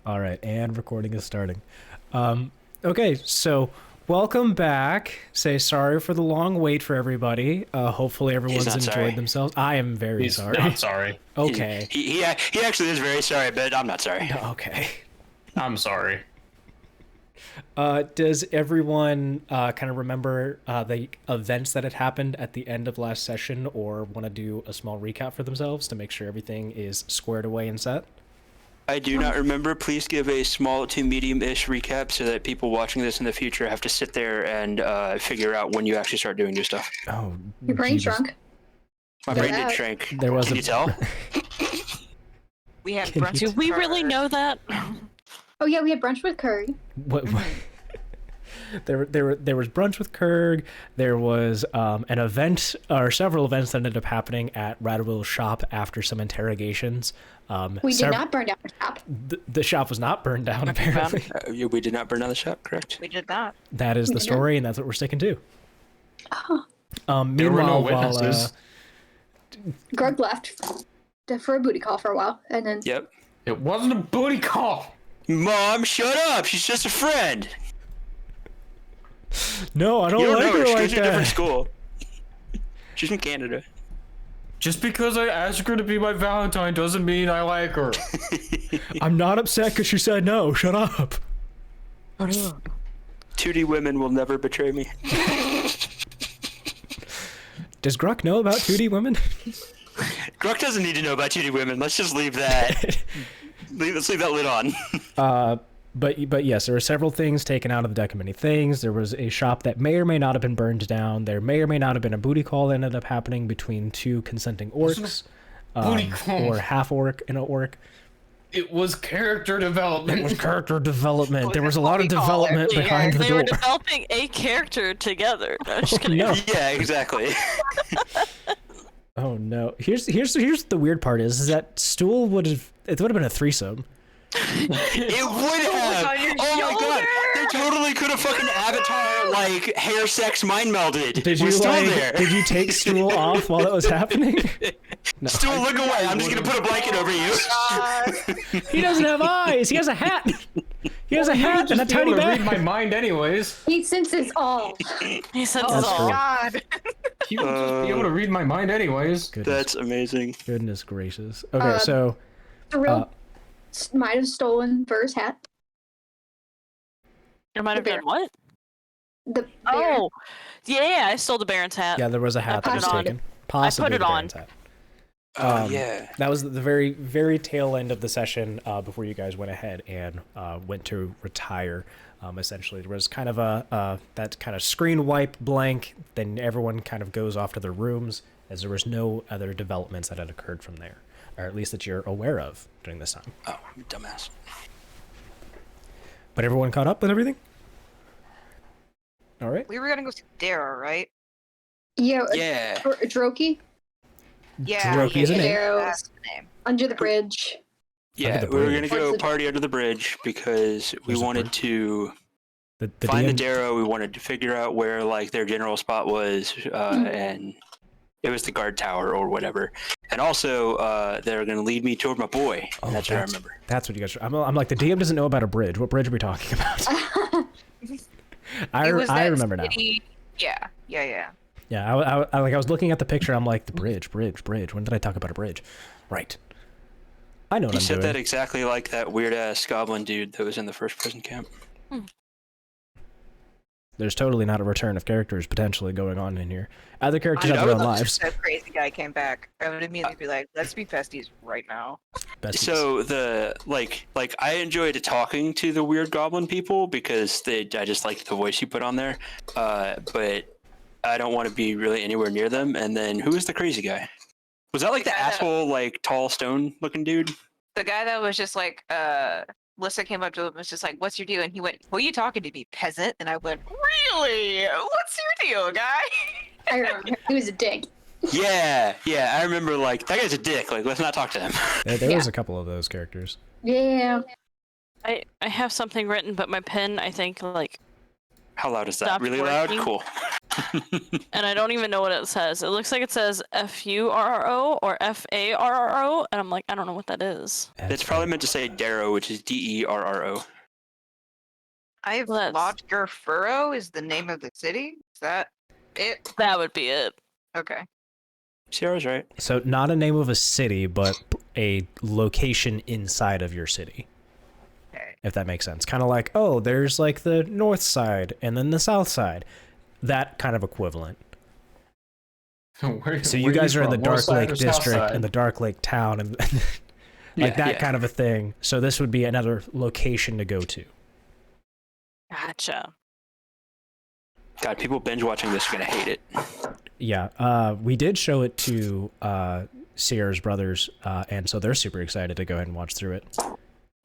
All right, and recording is starting. Okay, so welcome back. Say sorry for the long wait for everybody. Hopefully everyone's enjoyed sorry. themselves. I am very He's sorry. not sorry. Okay. He actually is very sorry, but I'm not sorry. Okay. I'm sorry. Does everyone kind of remember the events that had happened at the end of last session, or want to do a small recap for themselves to make sure everything is squared away and set? I do not remember. Please give a small to medium-ish recap so that people watching this in the future have to sit there and figure out when you actually start doing new stuff. Oh, Your brain Jesus. shrunk. My Get brain out. did shrink. There was Can a- you tell? We had Can brunch. you- with We really her. know that. Oh yeah, we had brunch with curry. What? There was brunch with Kurg. There was an event, or several events that ended up happening at Radwill's shop after some interrogations. We did not burn down the shop. The shop was not burned down, apparently. We did not burn down the shop, correct? We did that. That is We the did not. story, and that's what we're sticking to. Oh, There were Meanwhile, no while witnesses. Grug left for a booty call for a while, and then Yep. It wasn't a booty call. Mom, shut up! She's just a friend. no, I don't You don't like know her. her She like goes to a different that. school. She's from Canada. Just because I asked her to be my Valentine doesn't mean I like her. I'm not upset because she said no. Shut up. 2D women will never betray me. Does Gruk know about 2D women? Gruk doesn't need to know about 2D women. Let's just leave that. Let's leave that lid on. But yes, there were several things taken out of the deck of many things. There was a shop that may or may not have been burned down. There may or may not have been a booty call that ended up happening between two consenting orcs, booty call. or half orc and a orc. It was character development. It was character development. There was a a lot of booty call development every behind the They door. were developing a character together. No, just kidding. No. Yeah, exactly. Oh no. Here's the weird part is that Stool would have been a threesome. It would have. on your Oh my god, shoulder. they totally could have fucking Avatar like hair sex mind melded. Did We're you still like? there. Did you take Stool off while that was happening? No. Still look away. I'm just gonna put a blanket over you. He doesn't have eyes. He has a hat. He has a hat and a Just be tiny able to bag. read my mind anyways. he senses all. He said That's this all. true. God. He would just be able to read my mind anyways. Goodness, That's amazing. goodness gracious. Okay, so Cirella might have stolen Ver's hat. There might have The been what? The bear. Oh, yeah, I stole the Baron's hat. yeah, there was a hat that put was it on. taken. Possibly it the on. Baron's hat. Oh yeah. That was the very, very tail end of the session before you guys went ahead and went to retire. Essentially, there was kind of that kind of screen wipe blank. Then everyone kind of goes off to their rooms, as there was no other developments that had occurred from there, or at least that you're aware of during this time. Oh, I'm a dumbass. But everyone caught up with everything. All right. We were gonna go see Derro, right? Yeah, Yeah. Droki Yeah. Droki's a name. Derro That's the name. under the bridge. Yeah, Under the we were gonna bridge. What's go the- party under the bridge because we There's a wanted bridge. to The find the DM Derro. We wanted to figure out where like their general spot was, and it was the guard tower or whatever. And also, they're gonna lead me toward my boy. Oh, That's what I remember. That's what you guys. I'm like the DM doesn't know about a bridge. What bridge are we talking about? I It was that remember now. city- Yeah. Yeah. Yeah, I was looking at the picture. I'm like the bridge. When did I talk about a bridge? Right. I know what You I'm said doing. that exactly like that weird ass goblin dude that was in the first prison camp. There's totally not a return of characters potentially going on in here. Other characters I have their know. own lives. That crazy guy came back. I would immediately be like, "Let's be besties right now." Besties. So the like I enjoyed talking to the weird goblin people because I just liked the voice you put on there, but I don't want to be really anywhere near them. And then who was the crazy guy? Was that like the asshole, like tall stone looking dude? The guy that was just like, Lissa came up to him and was just like, "What's your deal?" And he went, "Who are you talking to me, peasant?" And I went, "Really? What's your deal, guy?" I remember he was a dick. Yeah, I remember like that guy's a dick. Like let's not talk to him. There was a couple of those characters. Yeah. I have something written, but my pen, I think, like, How loud is that? Stopped Really loud? working. Cool. and I don't even know what it says. It looks like it says FURRO or FARRO, and I'm like, I don't know what that is. It's probably meant to say Derro, which is Derro. I have Let's- Lodger Furrow is the name of the city. Is that it? That would be it. Okay. Sierra's right. So not a name of a city, but a location inside of your city. Okay. If that makes sense. Kind of like, oh, there's like the north side and then the south side. That kind of equivalent. So you guys are in the Dark Lake District and the Dark Lake Town and like that kind of a thing. So this would be another location to go to. Gotcha. God, people binge watching this are gonna hate it. Yeah, we did show it to Sierra's brothers, and so they're super excited to go ahead and watch through it.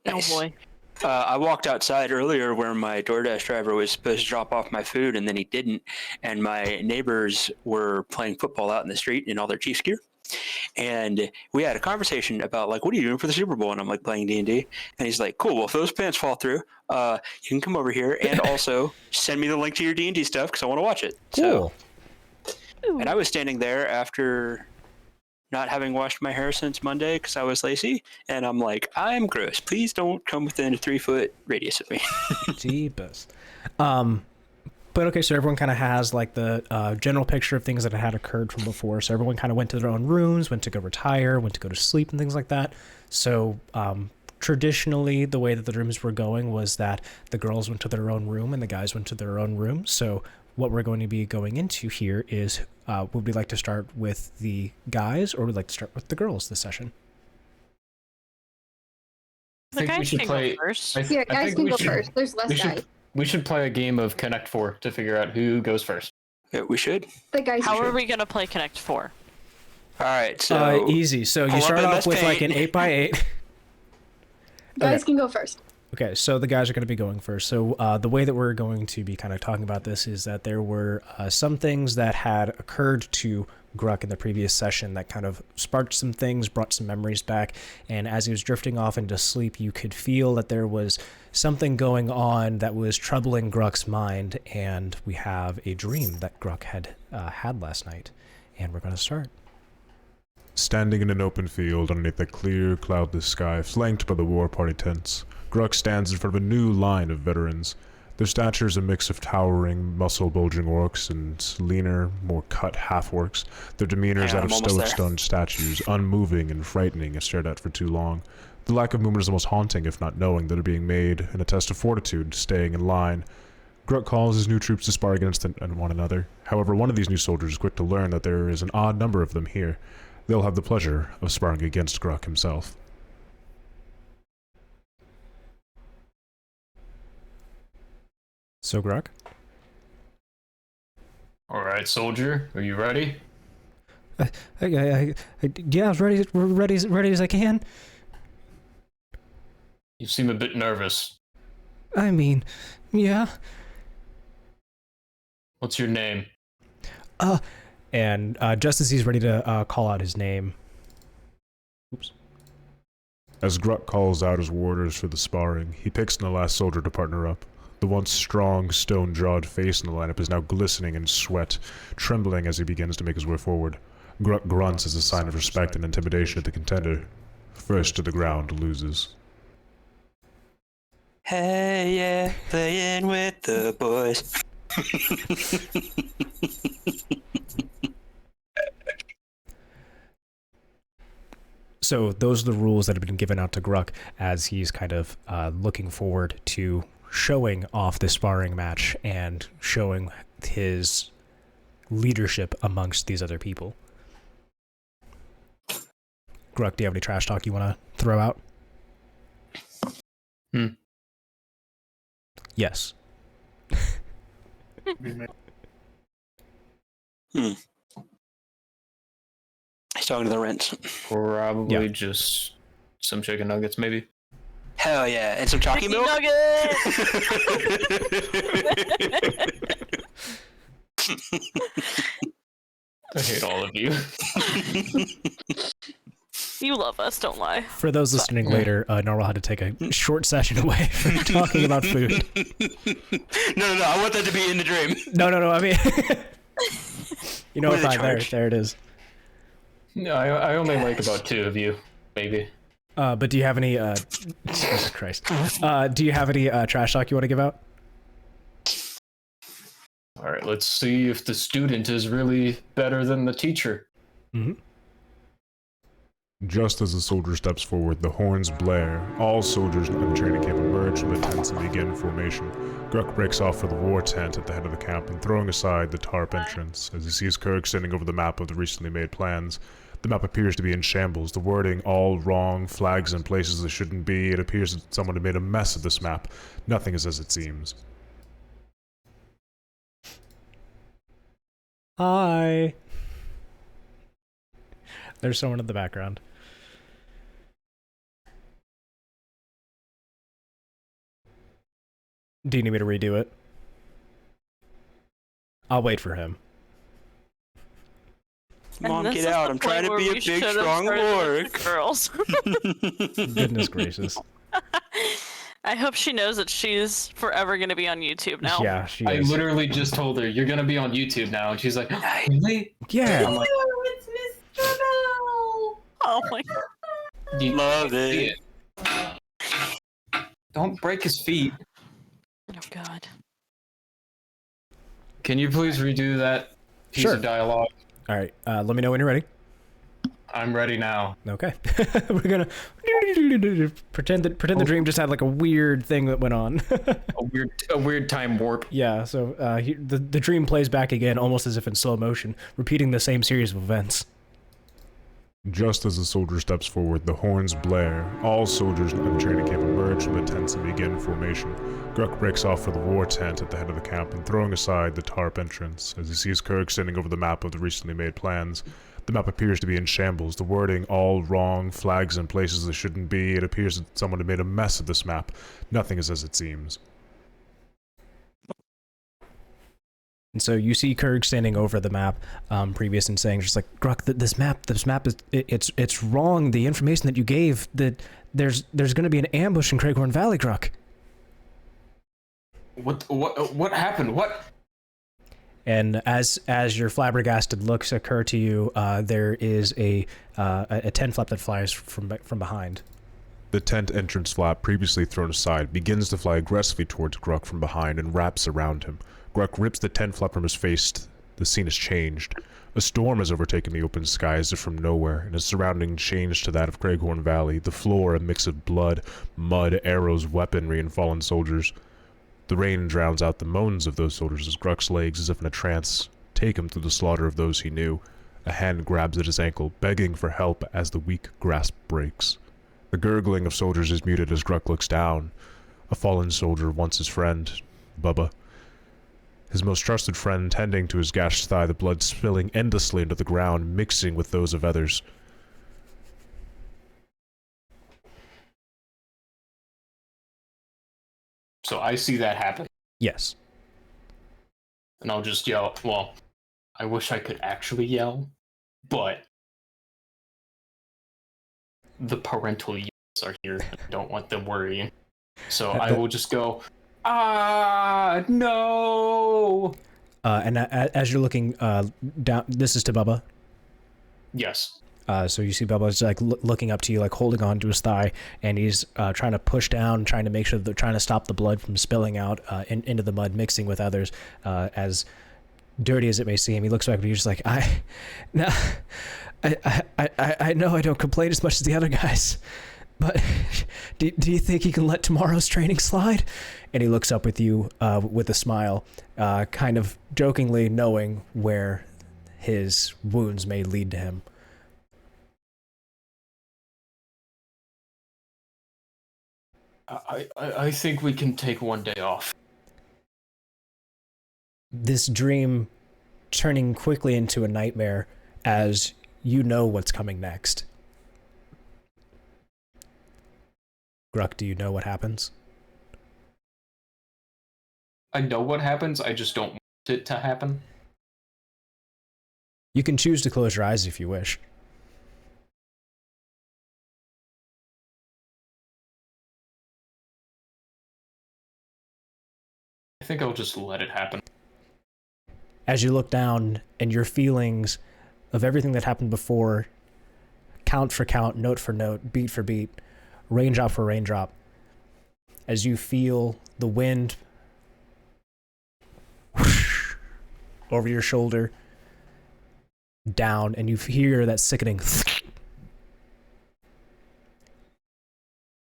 Nice. Oh boy. I walked outside earlier where my DoorDash driver was supposed to drop off my food, and then he didn't. And my neighbors were playing football out in the street in all their Chiefs gear. And we had a conversation about, like, what are you doing for the Super Bowl? And I'm like, playing D&D. And he's like, cool, well, if those pants fall through, you can come over here and also send me the link to your D&D stuff because I want to watch it. Cool. So, and I was standing there after not having washed my hair since Monday because I was lazy. And I'm like, I'm gross. Please don't come within a 3-foot radius of me. Jeepers. But okay, so everyone kind of has like the general picture of things that had occurred from before. So everyone kind of went to their own rooms, went to go retire, went to go to sleep and things like that. So traditionally, the way that the rooms were going was that the girls went to their own room and the guys went to their own room. So what we're going to be going into here is, would we like to start with the guys or would we like to start with the girls this session? The guys can go first. Yeah, guys can go first. There's less guys. We should play a game of Connect 4 to figure out who goes first. Yeah, we should. The guys. How are we gonna play Connect 4? All right, so easy. So you pull up start in off this with like an paint. 8x8. Guys can go first. Okay, so the guys are going to be going first. So the way that we're going to be kind of talking about this is that there were some things that had occurred to Gruk in the previous session that kind of sparked some things, brought some memories back, and as he was drifting off into sleep, you could feel that there was something going on that was troubling Gruk's mind, and we have a dream that Gruk had had last night, and we're going to start. Standing in an open field underneath a clear, cloudless sky, flanked by the war party tents, Gruk stands in front of a new line of veterans. Their stature is a mix of towering, muscle-bulging orcs and leaner, more cut half-orcs. Their demeanor is that of stoic stone statues, unmoving and frightening if stared at for too long. The lack of movement is the most haunting, if not knowing, that are being made, and a test of fortitude, staying in line. Gruk calls his new troops to spar against one another. However, one of these new soldiers is quick to learn that there is an odd number of them here. They'll have the pleasure of sparring against Gruk himself. So Gruk? Alright, soldier, are you ready? Yeah, as ready as I can. You seem a bit nervous. I mean, yeah. What's your name? And just as he's ready to call out his name. Oops. As Gruk calls out his warders for the sparring, he picks the last soldier to partner up. The once strong, stone-jawed face in the lineup is now glistening in sweat, trembling as he begins to make his way forward. Gruk grunts as a sign of respect and intimidation at the contender. First to the ground loses. Hey, yeah, playing with the boys. So those are the rules that have been given out to Gruk as he's kind of looking forward to showing off the sparring match and showing his leadership amongst these other people. Gruk, do you have any trash talk you want to throw out? Yes. He's talking to the rents. Probably just some chicken nuggets, maybe. Hell yeah, and some chalky milk. I hate all of you. You love us, don't lie. For those listening later, Norwell had to take a short session away from talking about food. No, I want that to be in the dream. No, I mean... You know, Only the fine. charge. There it is. No, I only like about 2 of you, maybe. But do you have any? Jesus Christ. Do you have any trash talk you want to give out? All right, let's see if the student is really better than the teacher. Mm-hmm. Just as the soldier steps forward, the horns blare. All soldiers in the training camp emerge from the tents and begin formation. Gruk breaks off for the war tent at the head of the camp and throwing aside the tarp entrance. As he sees Kurg standing over the map of the recently made plans, the map appears to be in shambles, the wording all wrong, flags in places that shouldn't be. It appears that someone had made a mess of this map. Nothing is as it seems. Hi. There's someone in the background. Do you need me to redo it? I'll wait for him. Mom, And this get is out. the I'm trying point to where be a we big, should have strong started with orc. Girls. Goodness gracious. I hope she knows that she's forever going to be on YouTube now. Yeah, she I is. literally just told her, you're gonna be on YouTube now, and she's like, really? Yeah. I'm like, It's Mr. Bell. Oh my god. you Love see it. Don't break his feet. Oh god. Can you please redo that piece Sure. of dialogue? All right. Let me know when you're ready. I'm ready now. Okay. We're gonna pretend the dream just had like a weird thing that went on. A weird time warp. Yeah. So the dream plays back again, almost as if in slow motion, repeating the same series of events. Just as the soldier steps forward, the horns blare. All soldiers in the training camp emerge from the tents and begin formation. Gruk breaks off for the war tent at the head of the camp and throwing aside the tarp entrance. As he sees Kurg standing over the map of the recently made plans, the map appears to be in shambles, the wording all wrong, flags in places that shouldn't be. It appears that someone had made a mess of this map. Nothing is as it seems. And so you see Kurg standing over the map, previous and saying just like, Gruk, this map is it's wrong. The information that you gave, that there's going to be an ambush in Craighorn Valley, Gruk. What happened? What? And as your flabbergasted looks occur to you, there is a tent flap that flies from behind. The tent entrance flap, previously thrown aside, begins to fly aggressively towards Gruk from behind and wraps around him. Gruk rips the tent flap from his face. The scene has changed. A storm has overtaken the open sky as if from nowhere, and its surrounding changed to that of Craighorn Valley, the floor a mix of blood, mud, arrows, weaponry, and fallen soldiers. The rain drowns out the moans of those soldiers as Gruk's legs, as if in a trance, take him through the slaughter of those he knew. A hand grabs at his ankle, begging for help as the weak grasp breaks. The gurgling of soldiers is muted as Gruk looks down. A fallen soldier, once his friend, Bubba. His most trusted friend tending to his gashed thigh, the blood spilling endlessly into the ground, mixing with those of others. So I see that happen, Yes. and I'll just yell. Well, I wish I could actually yell, but the parental yells are here. I don't want them worrying. So I will just go, no! And as you're looking down, this is to Bubba. Yes. So you see Bubba's like looking up to you, like holding on to his thigh, and he's trying to push down, trying to make sure that they're trying to stop the blood from spilling out into the mud, mixing with others. As dirty as it may seem, he looks back, but he's just like, I know I don't complain as much as the other guys, but do you think he can let tomorrow's training slide? And he looks up with you with a smile, kind of jokingly knowing where his wounds may lead to him. I think we can take one day off. This dream turning quickly into a nightmare as you know what's coming next. Gruk, do you know what happens? I know what happens, I just don't want it to happen. You can choose to close your eyes if you wish. I think I'll just let it happen. as you look down and your feelings of everything that happened before, count for count, note for note, beat for beat, raindrop for raindrop, as you feel the wind whoosh over your shoulder, down, and you hear that sickening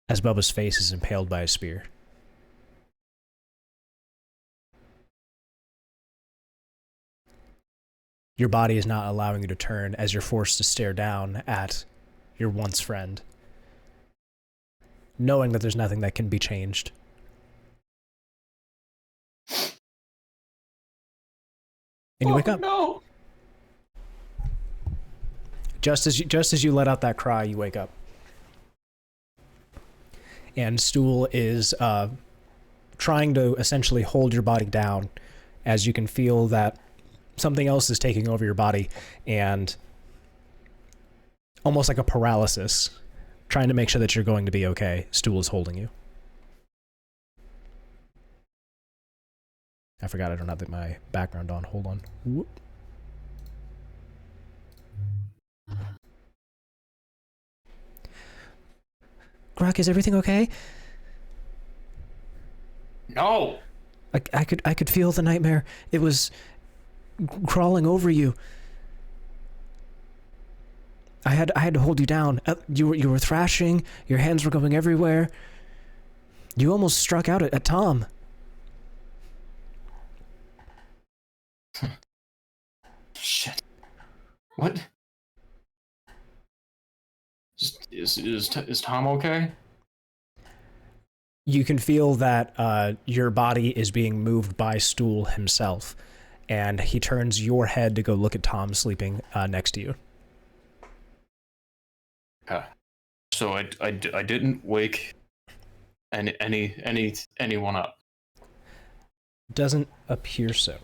as Bubba's face is impaled by a spear. Your body is not allowing you to turn as you're forced to stare down at your once friend, knowing that there's nothing that can be changed. And you wake up. No. Just as you let out that cry, you wake up. And Stool is trying to essentially hold your body down as you can feel that something else is taking over your body, and almost like a paralysis, trying to make sure that you're going to be okay. Stool is holding you. I forgot I don't have my background on. Hold on. Whoop. Gruk, is everything okay? No. I could feel the nightmare. It was crawling over you. I had to hold you down. You were thrashing. Your hands were going everywhere. You almost struck out at Tom. Shit. What? Is Tom okay? You can feel that your body is being moved by Stool himself, and he turns your head to go look at Tom sleeping next to you. So I didn't wake anyone up. Doesn't appear so.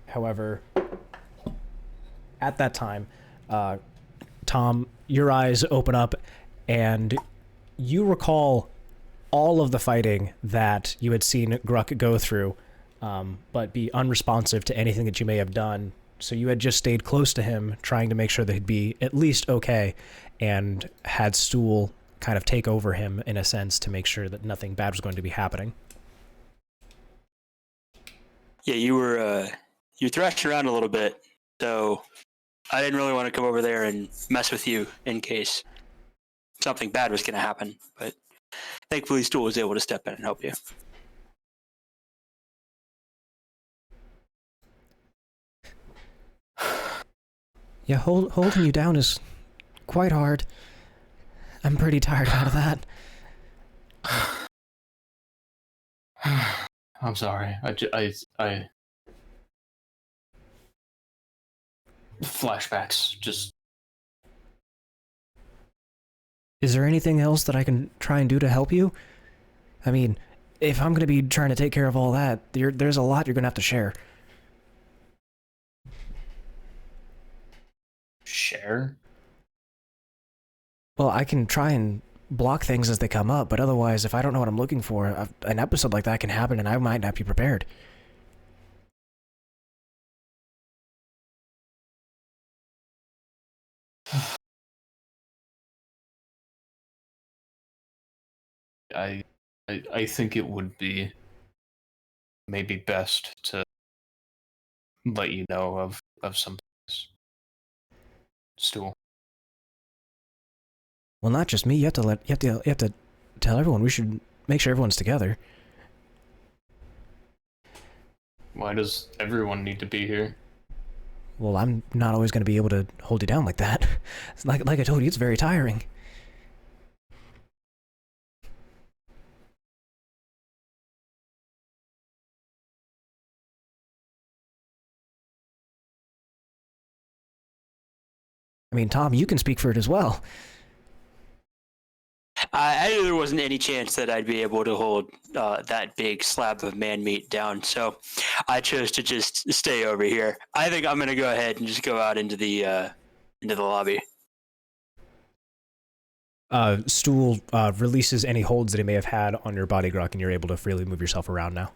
However, at that time, Tom, your eyes open up, and you recall all of the fighting that you had seen Gruk go through, but be unresponsive to anything that you may have done. So you had just stayed close to him, trying to make sure that he'd be at least okay, and had Stool kind of take over him in a sense to make sure that nothing bad was going to be happening. Yeah, you were thrashing around a little bit, so I didn't really want to come over there and mess with you in case something bad was going to happen. But thankfully, Stool was able to step in and help you. Yeah, holding you down is quite hard. I'm pretty tired out of that. I'm sorry. I flashbacks just. Is there anything else that I can try and do to help you? I mean, if I'm going to be trying to take care of all that, there's a lot you're going to have to share. Share? Well, I can try and block things as they come up, but otherwise, if I don't know what I'm looking for, an episode like that can happen and I might not be prepared. I think it would be maybe best to let you know of some things. Stool. Well, not just me. You have to tell everyone. We should make sure everyone's together. Why does everyone need to be here? Well, I'm not always going to be able to hold you down like that. Like I told you, it's very tiring. I mean, Tom, you can speak for it as well. I knew there wasn't any chance that I'd be able to hold that big slab of man meat down, so I chose to just stay over here. I think I'm gonna go ahead and just go out into the lobby. Stool releases any holds that he may have had on your body, Gruk, and you're able to freely move yourself around now.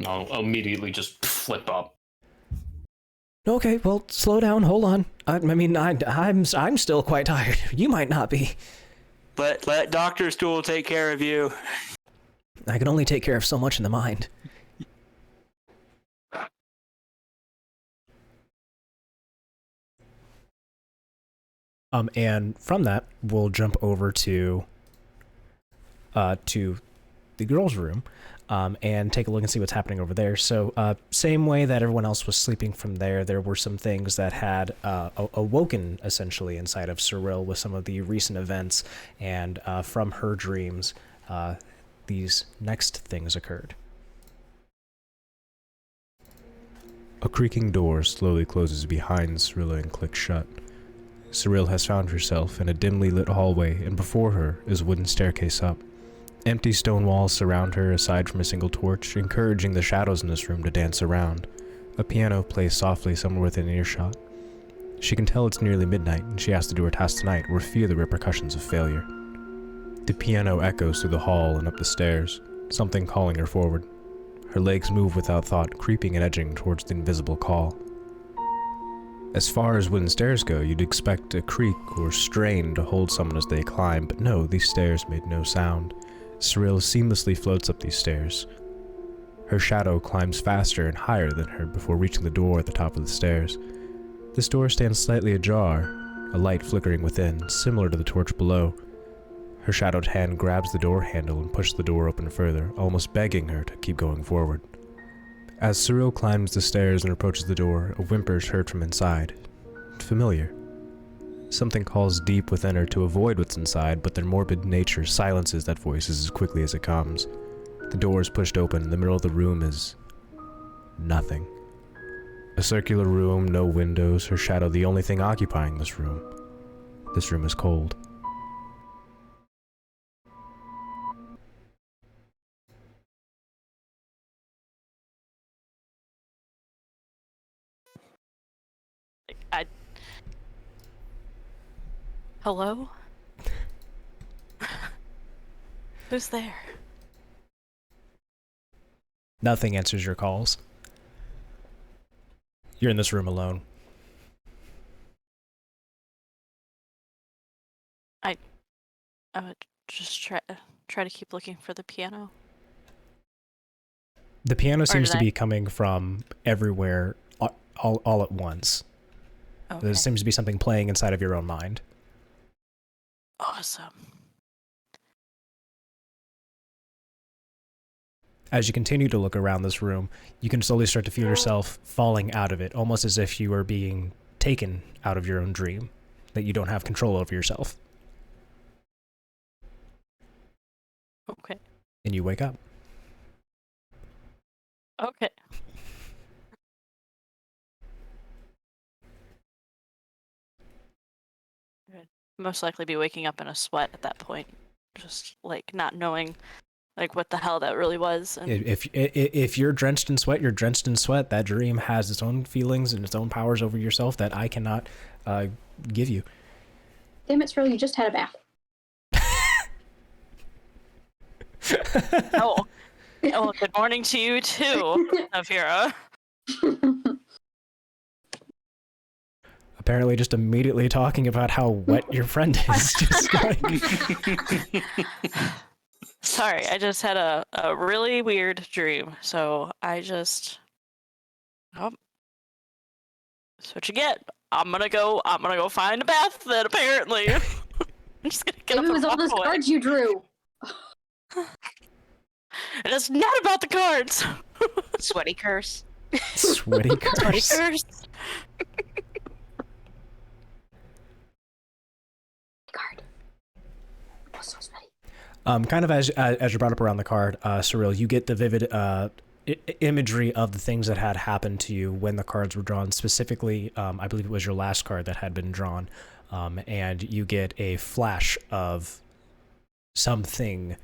I'll immediately just flip up. Okay, well, slow down. Hold on. I'm still quite tired. You might not be. Let Dr. Stool take care of you. I can only take care of so much in the mind. And from that, we'll jump over to the girls' room, and take a look and see what's happening over there. So, same way that everyone else was sleeping from there were some things that had awoken, essentially, inside of Cirella with some of the recent events, and from her dreams, these next things occurred. A creaking door slowly closes behind Cirella and clicks shut. Cirella has found herself in a dimly lit hallway, and before her is a wooden staircase up. Empty stone walls surround her aside from a single torch, encouraging the shadows in this room to dance around. A piano plays softly somewhere within earshot. She can tell it's nearly midnight, and she has to do her task tonight or fear the repercussions of failure. The piano echoes through the hall and up the stairs, something calling her forward. Her legs move without thought, creeping and edging towards the invisible call. As far as wooden stairs go, you'd expect a creak or strain to hold someone as they climb, but no, these stairs made no sound. Cirella seamlessly floats up these stairs. Her shadow climbs faster and higher than her before reaching the door at the top of the stairs. This door stands slightly ajar, a light flickering within, similar to the torch below. Her shadowed hand grabs the door handle and pushes the door open further, almost begging her to keep going forward. As Cirella climbs the stairs and approaches the door, a whimper is heard from inside. Familiar. Something calls deep within her to avoid what's inside, but their morbid nature silences that voice as quickly as it comes. The door is pushed open, and the middle of the room is nothing. A circular room, no windows, her shadow the only thing occupying this room. This room is cold. Hello? Who's there? Nothing answers your calls. You're in this room alone. I would just try to keep looking for the piano. The piano seems to did I- be coming from everywhere all at once. Okay. There seems to be something playing inside of your own mind. Awesome. As you continue to look around this room, you can slowly start to feel yourself falling out of it, almost as if you are being taken out of your own dream, that you don't have control over yourself. Okay. And you wake up. Okay. Most likely be waking up in a sweat at that point, just like not knowing like what the hell that really was. And If you're drenched in sweat, you're drenched in sweat. That dream has its own feelings and its own powers over yourself that I cannot give you. Damn it, Cirella, you just had a bath. oh, good morning to you too, Nevira. Apparently just immediately talking about how wet your friend is. Just like... Sorry, I just had a really weird dream, so I just... Oh. That's what you get. I'm gonna go find a bath then, apparently. I'm just gonna get Maybe up it was and all walk those away. cards you drew. And it's not about the cards. Sweaty curse. Sweaty curse. Sweaty curse. Card. Oh, so sweaty. Kind of as you brought up around the card, Cirella, you get the vivid imagery of the things that had happened to you when the cards were drawn. Specifically, I believe it was your last card that had been drawn, and you get a flash of something,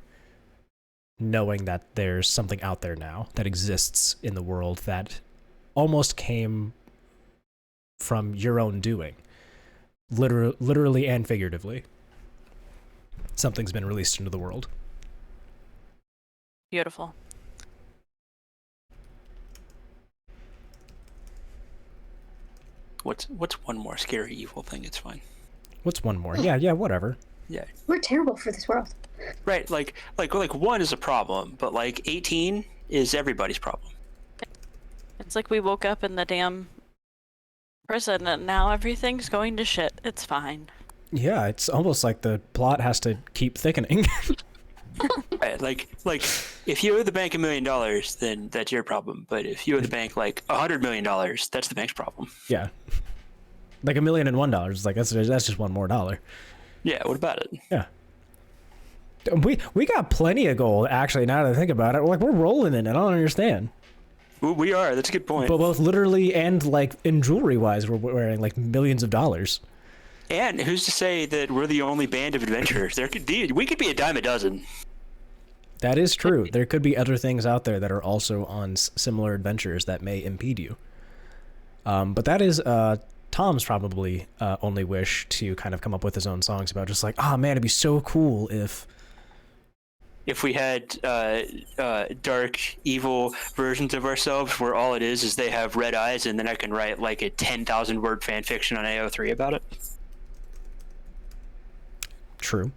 knowing that there's something out there now that exists in the world that almost came from your own doing, literally and figuratively. Something's been released into the world. Beautiful. What's one more scary evil thing? It's fine. What's one more? Yeah, whatever. Yeah. We're terrible for this world. Right. Like 1 is a problem, but like 18 is everybody's problem. It's like we woke up in the damn prison and now everything's going to shit. It's fine. Yeah, it's almost like the plot has to keep thickening. Right, like if you owe the bank $1 million, then that's your problem. But if you owe the bank like $100 million, that's the bank's problem. Yeah. Like $1,001. It's like that's just one more dollar. Yeah, what about it? Yeah. We got plenty of gold, actually, now that I think about it. We're rolling in it. I don't understand. We are. That's a good point. But both literally and like in jewelry wise, we're wearing like millions of dollars. And who's to say that we're the only band of adventurers? We could be a dime a dozen. That is true. There could be other things out there that are also on similar adventures that may impede you. But that is Tom's probably only wish to kind of come up with his own songs about just like, oh man, it'd be so cool if we had dark, evil versions of ourselves where all it is they have red eyes, and then I can write like a 10,000 word fan fiction on AO3 about it. True.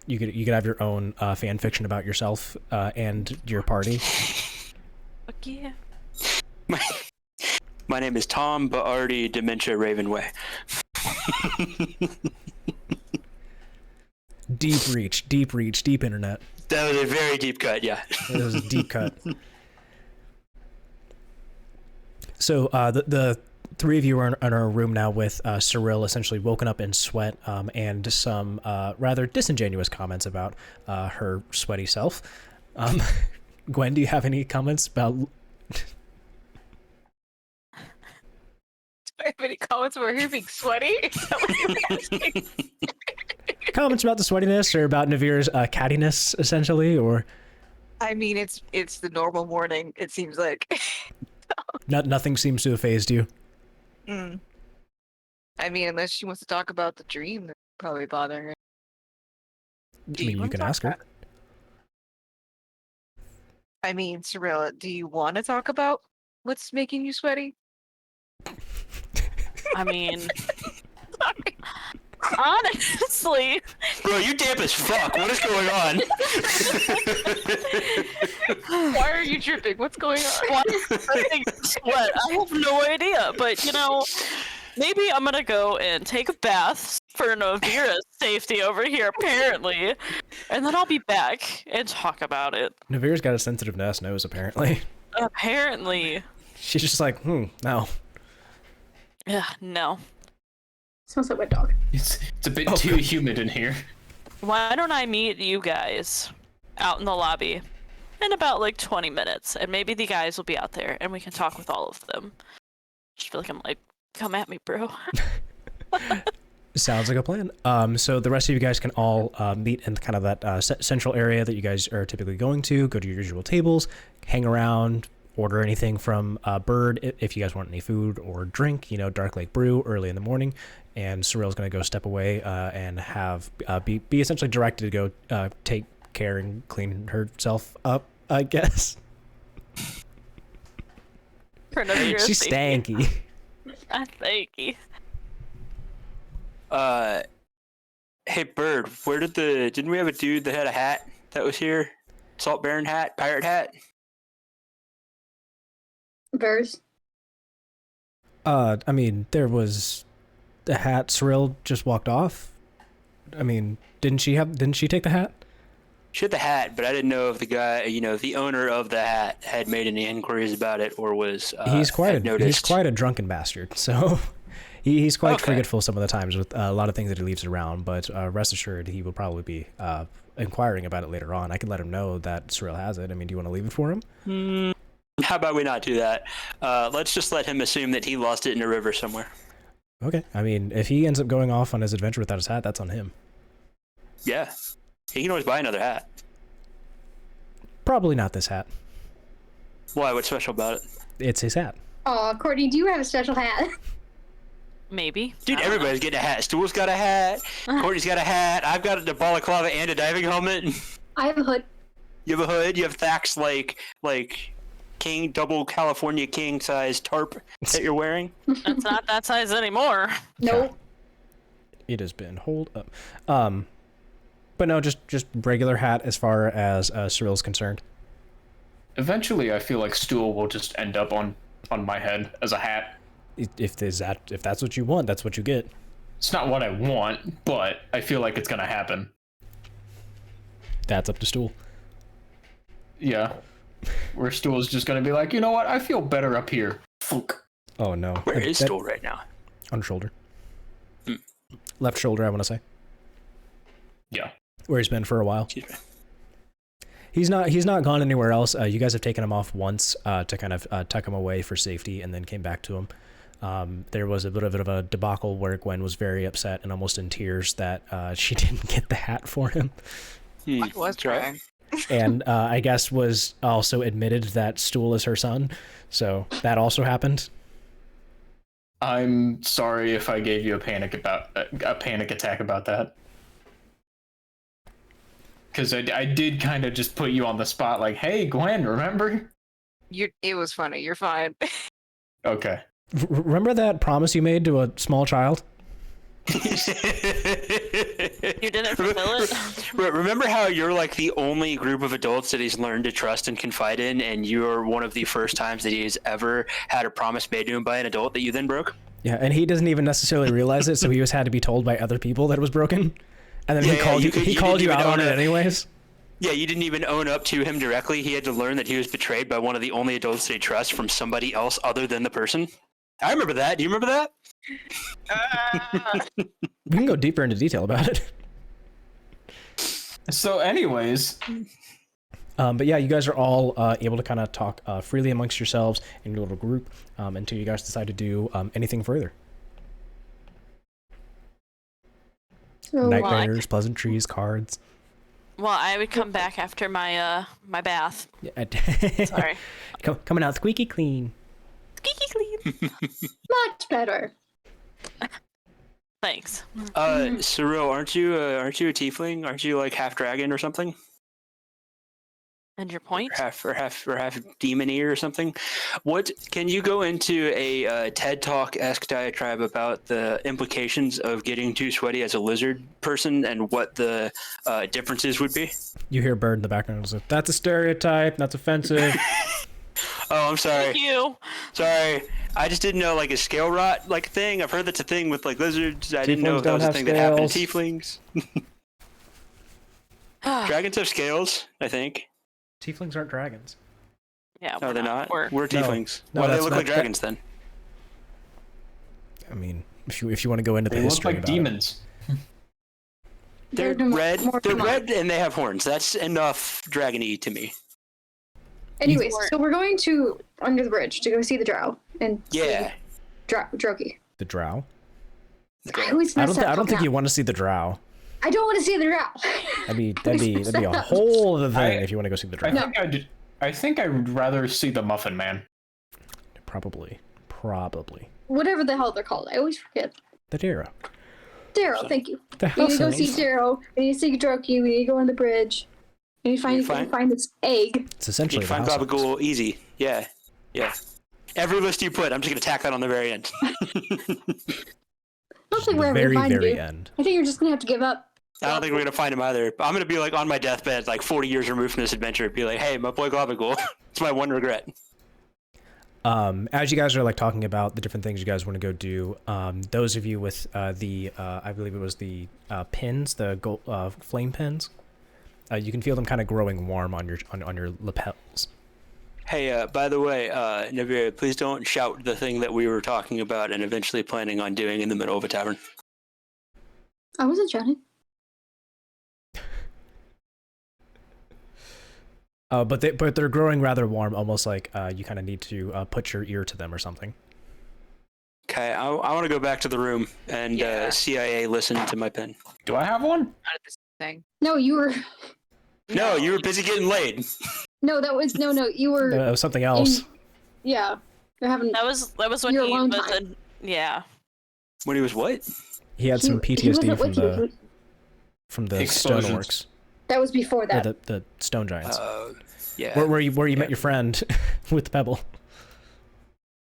You could have your own fan fiction about yourself and your party. Fuck yeah. My name is Tom Bardy Dementia Ravenway. Deep reach, deep internet. That was a very deep cut, yeah. It was a deep cut. So the three of you are in a room now with Cirella essentially woken up in sweat and some rather disingenuous comments about her sweaty self. Gwen, do you have any comments about... Do I have any comments about her being sweaty? Is that what you're asking? Comments about the sweatiness or about Nevira's cattiness, essentially, or... I mean, it's the normal morning, it seems like. Nothing seems to have phased you. Mm. I mean, unless she wants to talk about the dream, that's probably bothering her. I mean, you can ask her. I mean, Cirella, do you want to talk about what's making you sweaty? I mean, honestly, bro, you damp as fuck. What is going on? Why are you dripping? What's going on? Why sweat? I have no idea, but you know, maybe I'm gonna go and take a bath for Nevira's safety over here, apparently, and then I'll be back and talk about it. Nevira's got a sensitive ass nose, apparently. Apparently. She's just like, no. Yeah, no. Smells like wet dog. It's a bit too humid in here. Why don't I meet you guys out in the lobby in about like 20 minutes, and maybe the guys will be out there and we can talk with all of them. Just feel like I'm like, come at me, bro. Sounds like a plan. So the rest of you guys can all meet in kind of that central area that you guys are typically going to. Go to your usual tables, hang around, order anything from Bird if you guys want any food or drink. You know, Dark Lake Brew early in the morning. And Cirella's going to go step away and have be essentially directed to go take care and clean herself up, I guess. She's stanky. Stanky. Hey Bird, where didn't we have a dude that had a hat that was here? Salt Baron hat, pirate hat? Vers. I mean, there was the hat. Cirella just walked off. I mean, didn't she take the hat? She had the hat, but I didn't know if the guy, the owner of the hat had made any inquiries about it or was he's quite noticed. a drunken bastard. So he's quite forgetful some of the times with a lot of things that he leaves around, but rest assured he will probably be inquiring about it later on. I can let him know that Cirella has it. I mean, do you want to leave it for him? How about we not do that? Let's just let him assume that he lost it in a river somewhere. Okay. I mean, if he ends up going off on his adventure without his hat, that's on him. Yeah. He can always buy another hat. Probably not this hat. Why? What's special about it? It's his hat. Aw, Courtney, do you have a special hat? Maybe. Dude, everybody's getting a hat. Stu's got a hat. Courtney's got a hat. I've got a balaclava and a diving helmet. I have a hood. You have a hood. You have Thac's like double California king size tarp that you're wearing? It's not that size anymore. Nope. It has been hold up. But no, just regular hat as far as Cirella's concerned. Eventually, I feel like stool will just end up on my head as a hat. If that's what you want, that's what you get. It's not what I want, but I feel like it's gonna happen. That's up to Stool. Yeah. Where Stool is just gonna be like, you know what? I feel better up here. Funk. Oh no. Where is Stool right now? On shoulder. Left shoulder, I want to say. Yeah. Where he's been for a while. Excuse me. He's not gone anywhere else. You guys have taken him off once to kind of tuck him away for safety, and then came back to him. There was a bit of a debacle where Gwen was very upset and almost in tears that she didn't get the hat for him. I was trying. And I guess was also admitted that Stool is her son. So that also happened. I'm sorry if I gave you a panic attack about that. Because I did kind of just put you on the spot, like, hey, Gwen, remember? It was funny. You're fine. Okay. Remember that promise you made to a small child? You didn't fulfill it? Remember how you're like the only group of adults that he's learned to trust and confide in, and you're one of the first times that he's ever had a promise made to him by an adult that you then broke? Yeah, and he doesn't even necessarily realize it, so he had to be told by other people that it was broken. And then he called you out on it anyways? Yeah, you didn't even own up to him directly. He had to learn that he was betrayed by one of the only adults that he trusts from somebody else other than the person. I remember that. Do you remember that? We can go deeper into detail about it. So anyways... but yeah, you guys are all able to kind of talk freely amongst yourselves in your little group until you guys decide to do anything further. So, Nightmares, pleasantries, cards. Well, I would come back after my my bath. Yeah. Sorry. Coming out squeaky clean. Squeaky clean. much better. Thanks. Cirella, aren't you a tiefling? Aren't you like half dragon or something? And your point? Or half demon-y or something. What can you go into a TED Talk-esque diatribe about the implications of getting too sweaty as a lizard person and what the differences would be? You hear Bird in the background. Like, that's a stereotype. That's offensive. Oh, I'm sorry. Thank you. Sorry. I just didn't know like a scale rot like thing. I've heard that's a thing with like lizards. I didn't know if that was a thing that happened to tieflings. Dragons have scales, I think. Tieflings aren't dragons. Yeah. No, they're not. We're No. tieflings. No, Why do they that's look not- like dragons then? I mean, if you want to go into the They look history like about it. demons. They're They're red. more They're demonic. red and they have horns. That's enough dragony to me. Anyways, so we're going to Under the Bridge to go see the Drow and Yeah. Droki. The Drow. I always I mess don't up think you now. want to see the Drow. I don't want to see the Drow. That'd be a whole other thing I- if you want to go see the Drow. I think I'd rather see the Muffin Man. Probably. Whatever the hell they're called. I always forget. The Derro. Darrow, thank you. The We need to go Hussons. see Darrow. We need to see Droki. We need to go on the bridge. We need to find this egg. It's You essentially can find the Hussons. Gabagool easy. Yeah. Every list you put, I'm just gonna tack that on the very end. I don't think we're ever Very, gonna find very you. end. I think you're just gonna have to give up. I don't think we're gonna find him either. I'm gonna be like on my deathbed, like 40 years removed from this adventure, be like, "Hey, my boy Gabagool." It's my one regret. As you guys are like talking about the different things you guys want to go do, those of you with the I believe it was the pins, the gold, flame pins, you can feel them kind of growing warm on your lapels. Hey, by the way, Nevira, please don't shout the thing that we were talking about and eventually planning on doing in the middle of a tavern. I wasn't shouting. But they're growing rather warm, almost like you kind of need to put your ear to them or something. Okay, I want to go back to the room and CIA listen to my pen. Do I have one? Out of this thing. No, you were. No, you were busy getting laid. No, that was no. You were. It was something else. Yeah, you're having. That was when Your he alone was time. yeah. When he was what? He had some he PTSD wasn't with you. from the Explosions. stoneworks, That was before or that. the stone giants. Yeah. Where you met your friend with Pebble.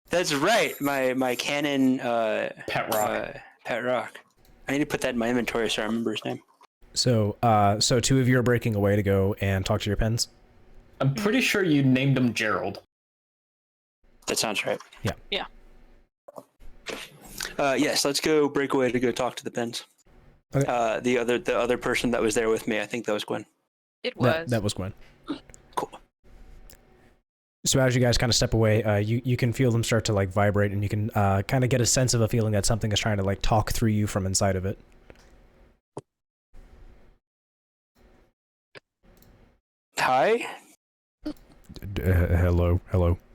That's right. My canon Pet rock. Pet rock. I need to put that in my inventory so I remember his name. So so two of you are breaking away to go and talk to your pens. I'm pretty sure you named him Gerald. That sounds right. Yeah. Yes, let's go break away to go talk to the pens. Okay. The other person that was there with me, I think that was Gwen. It was. That was Gwen. Cool. So as you guys kind of step away, you can feel them start to like vibrate, and you can kind of get a sense of a feeling that something is trying to like talk through you from inside of it. Hi. Hello.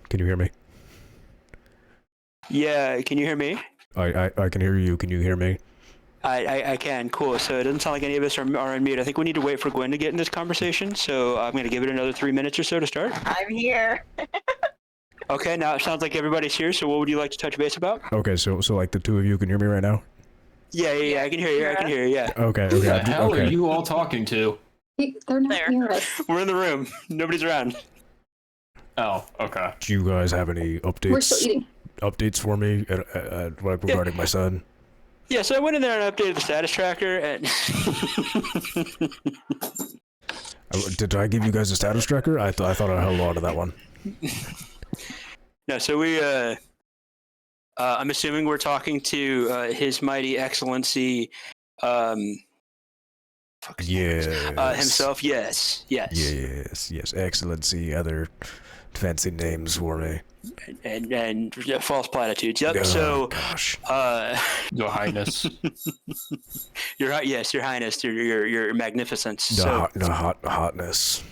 Can you hear me? Yeah, can you hear me? I can hear you. Can you hear me? I can. Cool. So it doesn't sound like any of us are on mute. I think we need to wait for Gwen to get in this conversation. So I'm going to give it another 3 minutes or so to start. I'm here. Okay. Now it sounds like everybody's here. So what would you like to touch base about? Okay, so like the two of you can hear me right now? Yeah. I can hear you. I can hear you. Yeah. Okay. Who the hell are you all talking to? They're not There. near us. We're in the room. Nobody's around. Oh, okay. Do you guys have any We're still eating. updates for me regarding my son? Yeah. So I went in there and updated the status tracker and. Did I give you guys a status tracker? I thought I held on to that one. No. So we. I'm assuming we're talking to His Mighty Excellency. Himself. Yes. Yes. Excellency. Other fancy names for me. And false platitudes. Yep. Oh, so. Gosh. Your Highness. Your Highness. Your magnificence. Hotness.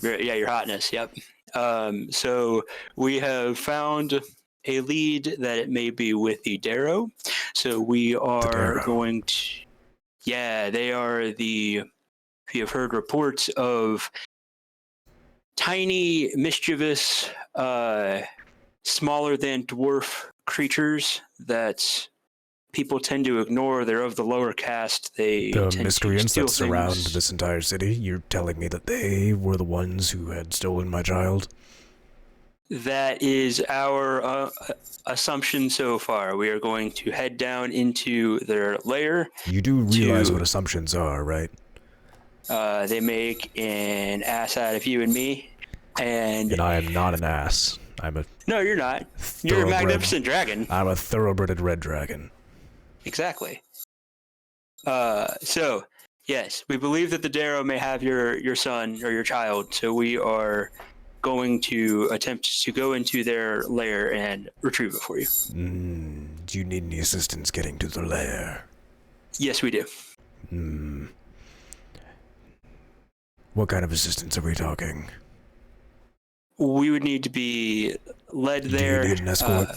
Your hotness. Yep. So we have found a lead that it may be with the Derro. So we are going to. Yeah, they are the. We have heard reports of tiny, mischievous, smaller than dwarf creatures that people tend to ignore. They're of the lower caste. They The tend miscreants to that steal surround things. this entire city. You're telling me that they were the ones who had stolen my child? That is our assumption so far. We are going to head down into their lair. You do realize what assumptions are, right? They make an ass out of you and me. And I am not an ass. No, you're not. You're a thoroughbred- magnificent dragon. I'm a thoroughbred red dragon. Exactly. So, yes, we believe that the Derro may have your son or your child. So we are going to attempt to go into their lair and retrieve it for you. Do you need any assistance getting to the lair? Yes, we do. What kind of assistance are we talking? We would need to be led Do there. you need an escort?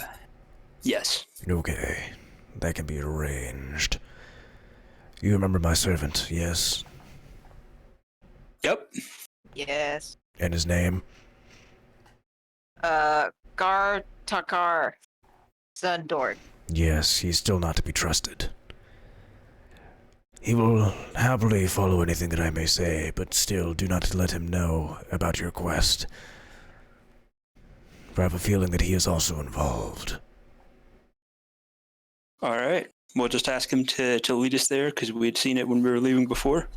Yes. Okay, that can be arranged. You remember my servant, yes? Yep. Yes. And his name? Gar Takar Sundord. Yes, he's still not to be trusted. He will happily follow anything that I may say, but still do not let him know about your quest. For I have a feeling that he is also involved. All right. We'll just ask him to lead us there because we had seen it when we were leaving before.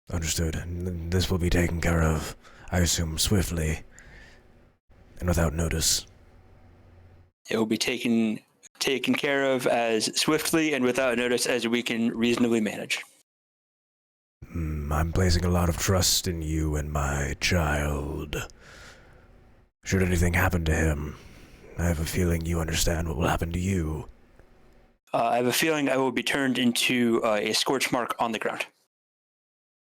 Understood. And this will be taken care of, I assume, swiftly and without notice. It will be taken care of as swiftly and without notice as we can reasonably manage. I'm placing a lot of trust in you and my child. Should anything happen to him, I have a feeling you understand what will happen to you. I have a feeling I will be turned into a scorch mark on the ground.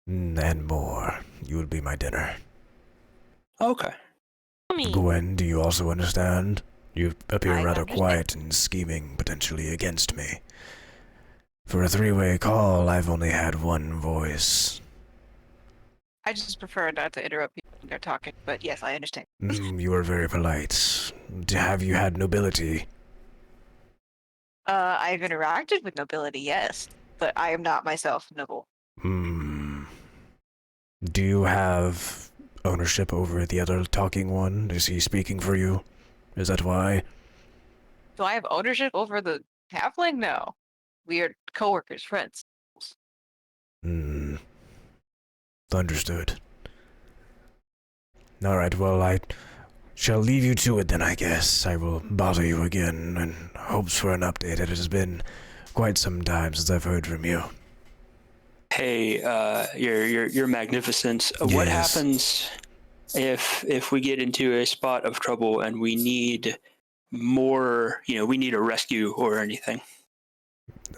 And more. You will be my dinner. Okay. Gwen, do you also understand? You appear I rather understand. quiet and scheming, potentially against me. For a three-way call, I've only had one voice. I just prefer not to interrupt people when they're talking, but yes, I understand. You are very polite. Have you had nobility? I've interacted with nobility, yes, but I am not myself noble. Do you have ownership over the other talking one? Is he speaking for you? Is that why? Do I have ownership over the halfling? No. We are coworkers, friends. Hmm. Understood. Alright, well, I shall leave you to it then, I guess. I will bother you again, and hopes for an update. It has been quite some time since I've heard from you. Hey, your magnificence. What Yes. happens if we get into a spot of trouble and we need more? We need a rescue or anything.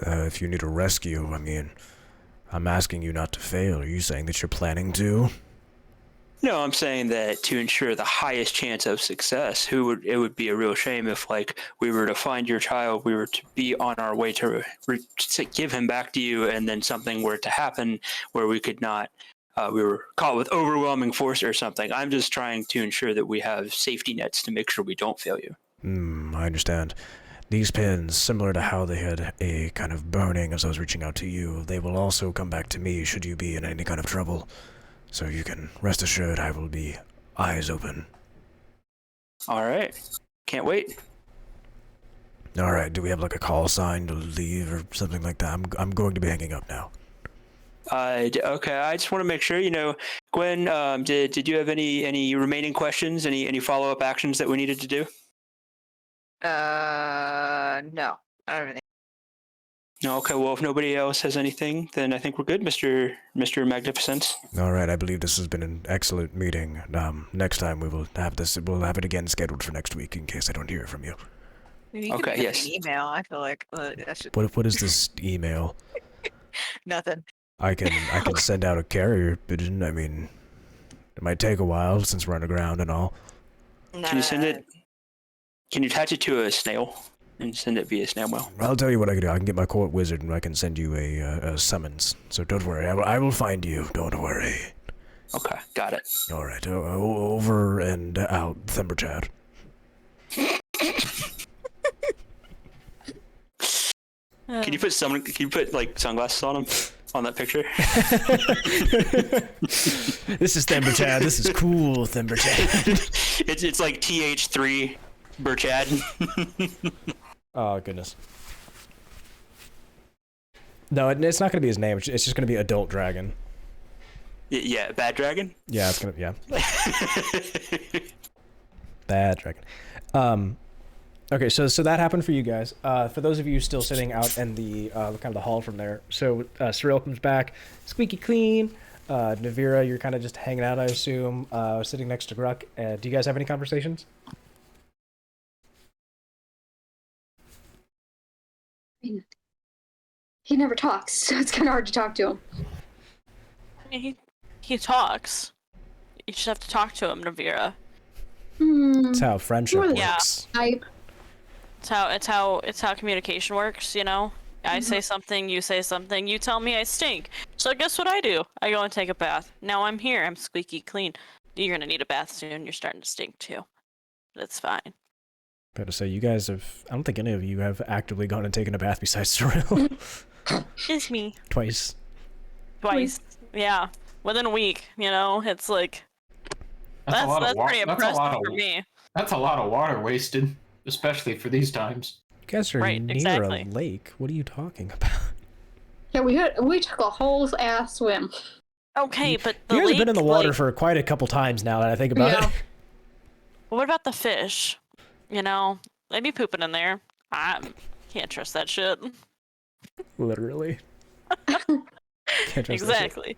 If you need a rescue, I mean, I'm asking you not to fail. Are you saying that you're planning to? No, I'm saying that to ensure the highest chance of success, it would be a real shame if, like, we were to find your child, we were to be on our way to give him back to you, and then something were to happen where we could not, we were caught with overwhelming force or something. I'm just trying to ensure that we have safety nets to make sure we don't fail you. I understand. These pins, similar to how they had a kind of burning as I was reaching out to you, they will also come back to me should you be in any kind of trouble. So you can rest assured I will be eyes open. All right. Can't wait. Alright, do we have like a call sign to leave or something like that? I'm going to be hanging up now. Okay, I just want to make sure, Gwen, did you have any remaining questions, any follow-up actions that we needed to do? No. I don't have anything. No, okay, well, if nobody else has anything, then I think we're good, Mr. Magnificent. Alright, I believe this has been an excellent meeting. Next time we'll have it again scheduled for next week in case I don't hear from you. You Okay, can yes. An email. I feel like that should. What is this email? Nothing. I can send out a carrier pigeon. I mean, it might take a while since we're underground and all. Can you send it? Can you attach it to a snail and send it via snail mail? I'll tell you what I can do. I can get my court wizard and I can send you a summons. So don't worry. I will find you. Don't worry. Okay, got it. All right. Over and out, Themberchaud. Can you put like sunglasses on him on that picture? This is Themberchaud. This is cool, Themberchaud. it's like TH3 Burchad. Oh goodness. No, it's not going to be his name. It's just going to be Adult Dragon. Yeah, Bad Dragon. Yeah, it's gonna. Yeah. Bad Dragon. Okay, so that happened for you guys. For those of you still sitting out in the kind of the hall from there, so Cirella comes back, squeaky clean. Nevira, you're kind of just hanging out, I assume, sitting next to Gruk. Do you guys have any conversations? He never talks, so it's kind of hard to talk to him. I mean, he talks. You just have to talk to him, Nevira. That's how friendship works. Yeah. It's how communication works, you know? I say something, you say something, you tell me I stink. So guess what I do? I go and take a bath. Now I'm here, I'm squeaky clean. You're gonna need a bath soon, you're starting to stink too. But it's fine. Better say, you guys have... I don't think any of you have actively gone and taken a bath besides Cirella. It's me. Twice. Yeah. Within a week, you know? It's like... That's pretty impressive for me. That's a lot of water wasted, especially for these times. You guys are near a lake. What are you talking about? Yeah, we took a whole ass swim. Okay, but the you guys lake, have been in the water for quite a couple times now that I think about it. What about the fish? You know, they'd be pooping in there. I can't trust that shit. Literally. Can't trust Exactly. That shit.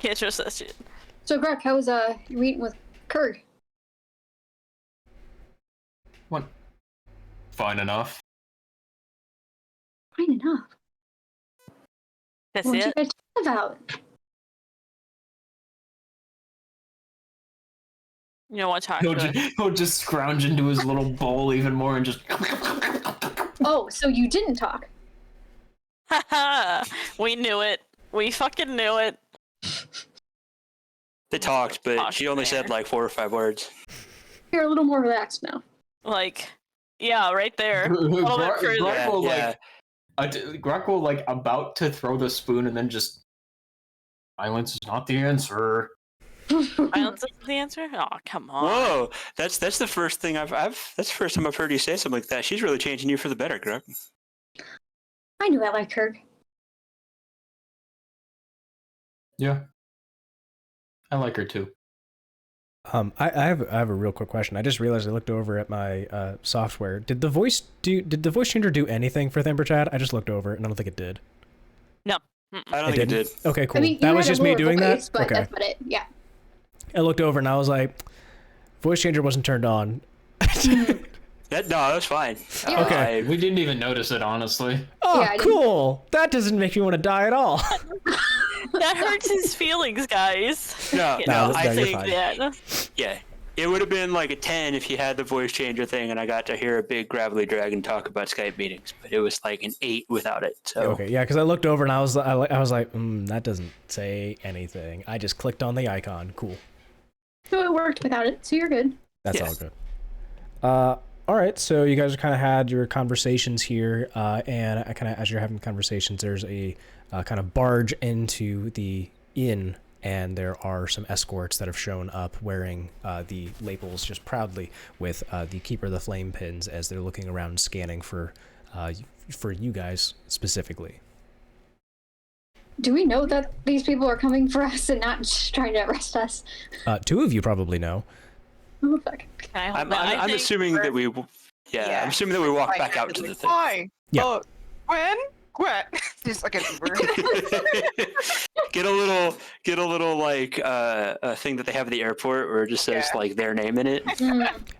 Can't trust that shit. So, Greg, how was your meeting with Kurg? What? Fine enough. Fine enough. That's What it? you guys talk about? You know what I'm talking about. He'll just scrounge into his little bowl even more and just... Oh, so you didn't talk? Haha! We knew it. We fucking knew it. They talked, but she only said like 4 or 5 words. You're a little more relaxed now. Like, yeah, right there. A little bit further. Gruk will, like, about to throw the spoon and then just Violence is not the answer. Violence is the answer? Oh, come on. Whoa, that's the first thing that's the first time I've heard you say something like that. She's really changing you for the better, Gruk. I knew I liked her. Yeah. I like her too. I have a real quick question. I just realized I looked over at my software. Did the voice changer do anything for Themberchaud? I just looked over it and I don't think it did. No. I don't think it did. Okay, cool. I mean, that was just me doing voice, that. but Okay. that's about it. Yeah. I looked over and I was like, voice changer wasn't turned on. No, that's fine. Yeah. Okay. We didn't even notice it, honestly. Oh, Yeah, I didn't- cool. That doesn't make me want to die at all. That hurts his feelings, guys. No, You no, know, no, I you're think fine. that. Yeah, it would have been like a 10 if you had the voice changer thing and I got to hear a big gravelly dragon talk about Skype meetings, but it was like an 8 without it. So Okay, yeah, because I looked over and I was like, that doesn't say anything. I just clicked on the icon. Cool. So it worked without it, so you're good. That's Yes. all good. All right, so you guys kind of had your conversations here, and I kind of, as you're having conversations, there's a kind of barge into the inn, and there are some escorts that have shown up wearing the labels just proudly with the Keeper of the Flame pins as they're looking around scanning for you guys specifically. Do we know that these people are coming for us and not just trying to arrest us? 2 of you probably know. Oh, fuck. Can I hold I'm that? I'm assuming that we Yeah. I'm assuming that we walk Like, back out to the thing. Hi. Yeah. Gwen. Just like an Uber. get a little like a thing that they have at the airport where it just says Yeah. like their name in it.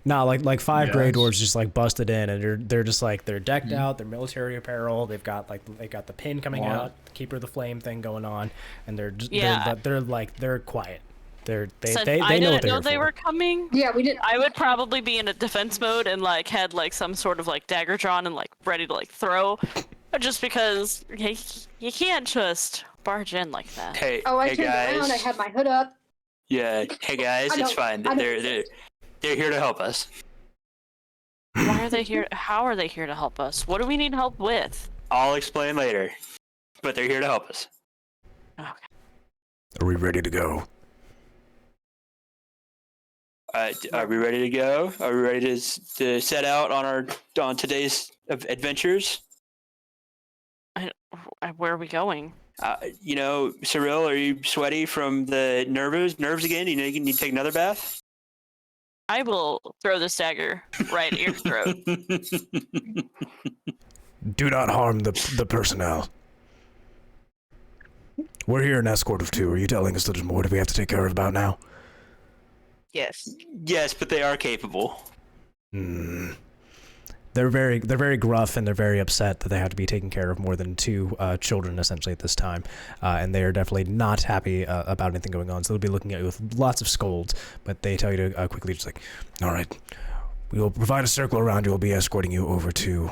Nah, like 5 Grey Yes. Dwarves just like busted in, and they're just like they're decked out, they're military apparel. They've got the pin coming What? out, the Keeper of the Flame thing going on, and they're just Yeah. they're quiet. They Since know I what didn't they're know here they for. were coming. Yeah, we did. I would probably be in a defense mode and like had like some sort of like dagger drawn and like ready to like throw, just because you can't just barge in like that. Hey, Oh, I hey turned guys. around. I had my hood up. Yeah, hey guys, I it's don't- fine. I don't They're here to help us. Why are they here? How are they here to help us? What do we need help with? I'll explain later, but they're here to help us. Okay. Are we ready to go? Are we ready to go? Are we ready to set out on today's adventures? Where are we going? Cirella, are you sweaty from the nerves again? You need to take another bath? I will throw this dagger right at your throat. Do not harm the personnel. We're here an escort of 2. Are you telling us that there's more that we have to take care of about now? Yes. Yes, but they are capable. Hmm. They're very gruff, and they're very upset that they have to be taking care of more than 2 children essentially at this time, and they are definitely not happy about anything going on. So they'll be looking at you with lots of scolds, but they tell you to quickly just like, all right, we will provide a circle around you. We'll be escorting you over to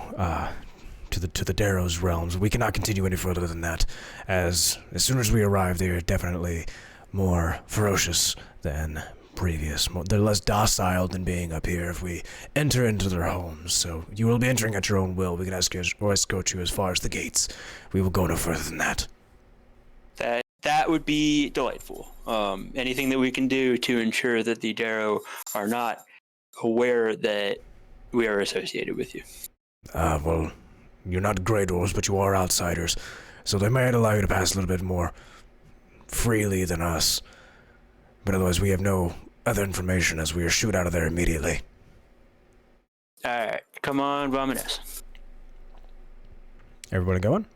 the Derro's realms. We cannot continue any further than that, as soon as we arrive, they are definitely more ferocious than previous. They're less docile than being up here if we enter into their homes. So you will be entering at your own will. We can escort you as far as the gates. We will go no further than that. That would be delightful. Anything that we can do to ensure that the Derro are not aware that we are associated with you. Well, you're not Grey Dwarves, but you are outsiders. So they might allow you to pass a little bit more freely than us. But otherwise, we have no other information as we are shoot out of there immediately. All right, come on, Vominos. Everybody going?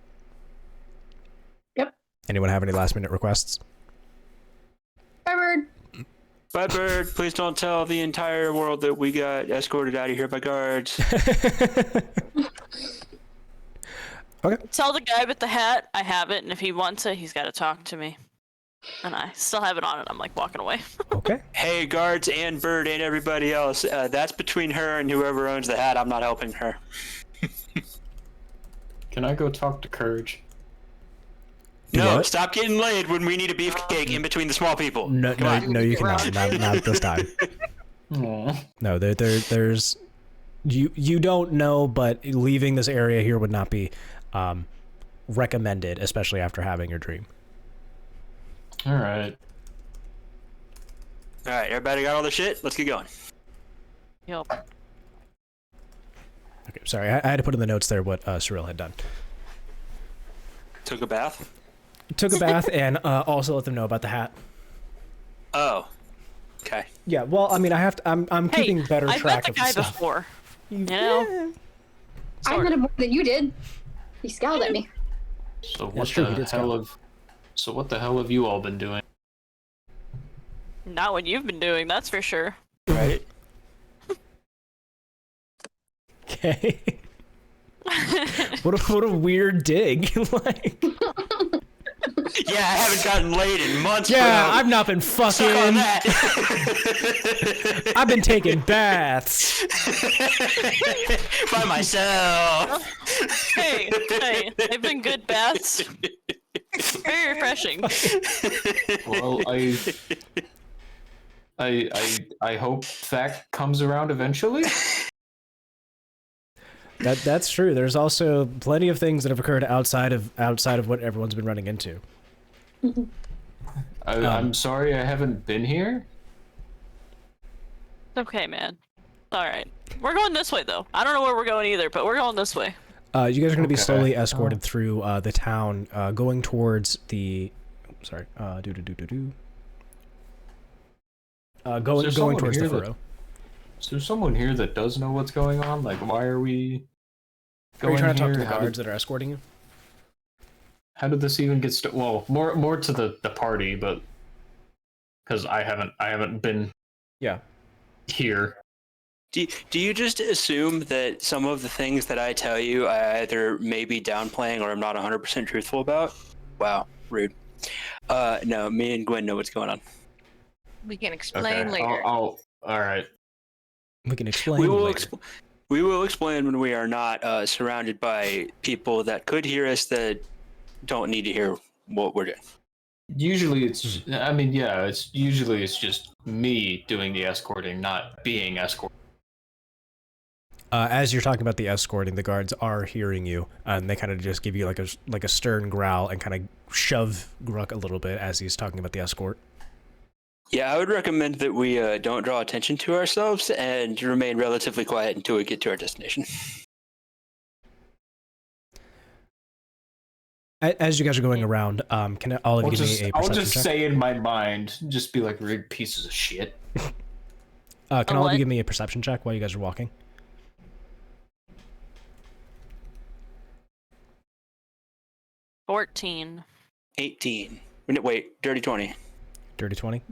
Yep. Anyone have any last minute requests? Forward. Bye, Bird. Please don't tell the entire world that we got escorted out of here by guards. Okay. Tell the guy with the hat I have it, and if he wants it, he's got to talk to me. And I still have it on, and I'm like walking away. Okay. Hey, guards and Bird and everybody else. That's between her and whoever owns the hat. I'm not helping her. Can I go talk to Courage? No, what? stop getting laid when we need a beefcake in between the small people. No, Come no, on. no, you cannot. Not this time. Aw. No, there's you don't know, but leaving this area here would not be recommended, especially after having your dream. All right. All right, everybody got all their shit? Let's get going. Yep. Okay, sorry, I had to put in the notes there what Cirella had done. Took a bath? Took a bath and also let them know about the hat. Oh. Okay. Yeah, well, I mean, I have to. I'm Hey, keeping better I've track met the of guy stuff. before. You know? I met him more than you did. He scowled at me. So what That's true, he the did hell scout. what the hell have you all been doing? Not what you've been doing, that's for sure. Right. Okay. what a weird dig. Like, Yeah, I haven't gotten laid in months. yeah, bro. I've not been Suck on fucking. that. I've been taking baths. By myself. hey, they've been good baths. Very refreshing. Well, I hope that comes around eventually. That's true. There's also plenty of things that have occurred outside of what everyone's been running into. I'm sorry I haven't been here. It's okay, man. Alright. We're going this way, though. I don't know where we're going either, but we're going this way. You guys are going to be Okay. slowly escorted through the town, going towards the. Sorry. Going someone towards the here that- furrow. Is there someone here that does know what's going on? Like, why are we Are going you trying to talk here? to the guards that are escorting you? How did this even get started? Well, more to the party, but because I haven't been Yeah. here. Do you just assume that some of the things that I tell you I either may be downplaying or I'm not 100% truthful about? Wow, rude. No, me and Gwen know what's going on. We can explain later. All right. We can explain We will later. we will explain when we are not surrounded by people that could hear us that don't need to hear what we're doing. Usually it's, I mean, yeah, it's just me doing the escorting, not being escorted. As you're talking about the escorting, the guards are hearing you, and they kind of just give you like a stern growl and kind of shove Gruk a little bit as he's talking about the escort. Yeah, I would recommend that we don't draw attention to ourselves and remain relatively quiet until we get to our destination. As you guys are going around, can all of you give me a I'll perception just check? say in my mind, just be like, "Rig pieces of shit." Can all of what? you give me a perception check while you guys are walking? 14. 18. Wait, dirty 20. Dirty 20.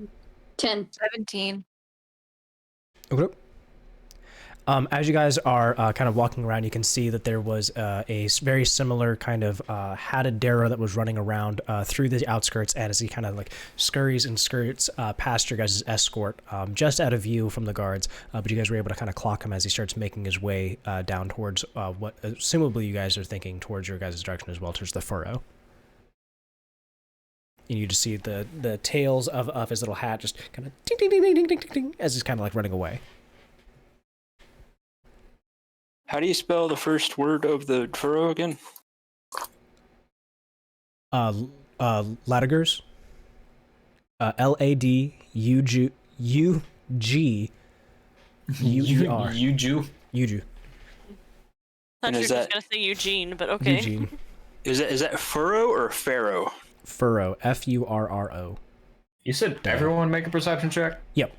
10. 17. Okay. As you guys are kind of walking around, you can see that there was very similar kind of hatted Derro that was running around through the outskirts, and as he kind of like scurries and skirts past your guys' escort, just out of view from the guards, but you guys were able to kind of clock him as he starts making his way down towards what assumably you guys are thinking towards your guys' direction as well, towards the furrow. And you just see the tails of his little hat just kind of ding ding ding ding ding ding ding ding as he's kind of like running away. How do you spell the first word of the furrow again? Latigers. Ladugguger. Uju. Uju. Thought And you were is just that- gonna say Eugene, but okay. Eugene. Is that furrow or pharaoh? Furrow. Furro. You said everyone make a perception check. Yep.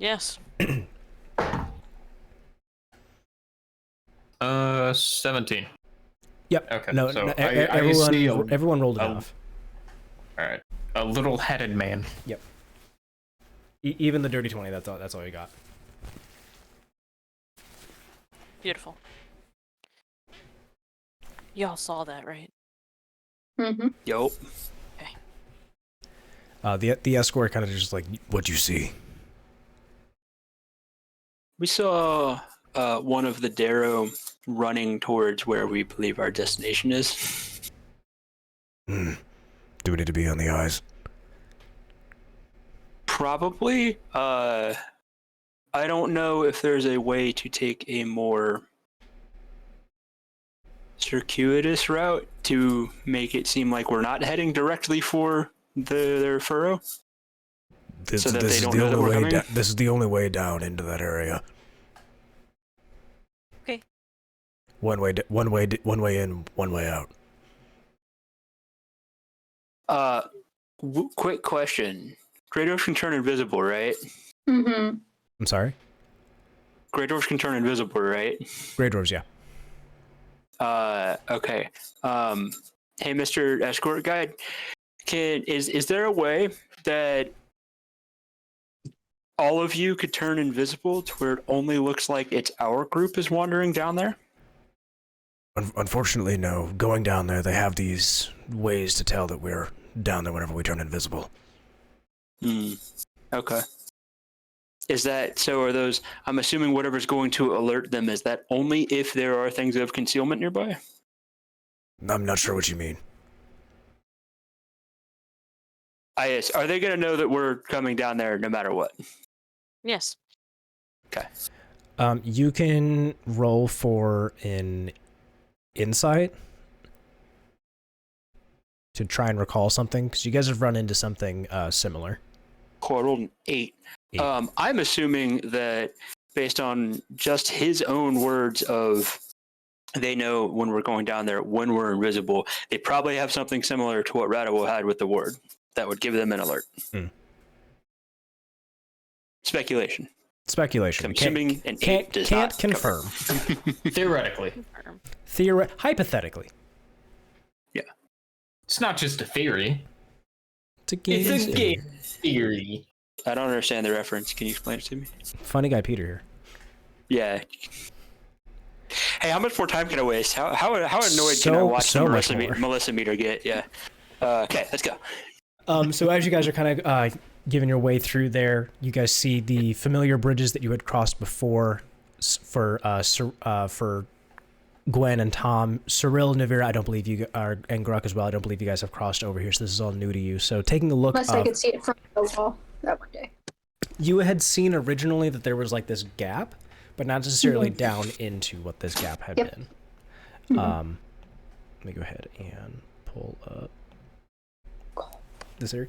Yes. 17. Yep. Okay, No, so no, I see everyone rolled it a- off. All right, a little-headed man. Yep. Even the dirty 20. That's all you got. Beautiful. Y'all saw that, right? Mm-hmm. Yo. The escort kind of just like, what'd you see? We saw one of the Derro running towards where we believe our destination is. Do we need to be on the eyes? Probably. I don't know if there's a way to take a more circuitous route to make it seem like we're not heading directly for their furrow? This, So that this they is don't the know that only we're way. coming? This is the only way down into that area. Okay. One way in, one way out. Quick question. Grey Dwarfs can turn invisible, right? Mm-hmm. I'm sorry. Grey Dwarfs can turn invisible, right? Grey dwarves, yeah. Okay. Hey, Mr. Escort Guide, is there a way that all of you could turn invisible to where it only looks like it's our group is wandering down there? Unfortunately, no. Going down there, they have these ways to tell that we're down there whenever we turn invisible. Okay. Is that so? Are those? I'm assuming whatever's going to alert them, is that only if there are things of concealment nearby? I'm not sure what you mean. Are they going to know that we're coming down there no matter what? Yes. Okay. You can roll for an insight to try and recall something, because you guys have run into something similar. Cool, I rolled an 8. 8. I'm assuming that based on just his own words of they know when we're going down there, when we're invisible, they probably have something similar to what Radical had with the ward that would give them an alert. Speculation. Speculation. Assuming an 8 Can't does not confirm. Theoretically. Hypothetically. Yeah. It's not just a theory. It's a game. It's a game theory. I don't understand the reference. Can you explain it to me? Funny guy Peter here. Yeah. Hey, how much more time can I waste? How annoyed can I So- watch so the much Melissa meter get? Yeah. Okay, let's go. So as you guys are kind of giving your way through there, you guys see the familiar bridges that you had crossed before for Gwen and Tom. Cirella, Nevira, I don't believe you are, and Gruk as well. I don't believe you guys have crossed over here, so this is all new to you. So taking a look, Unless I could see it from the wall that one day. you had seen originally that there was like this gap, but not necessarily down into what this gap had been. Let me go ahead and pull up this area.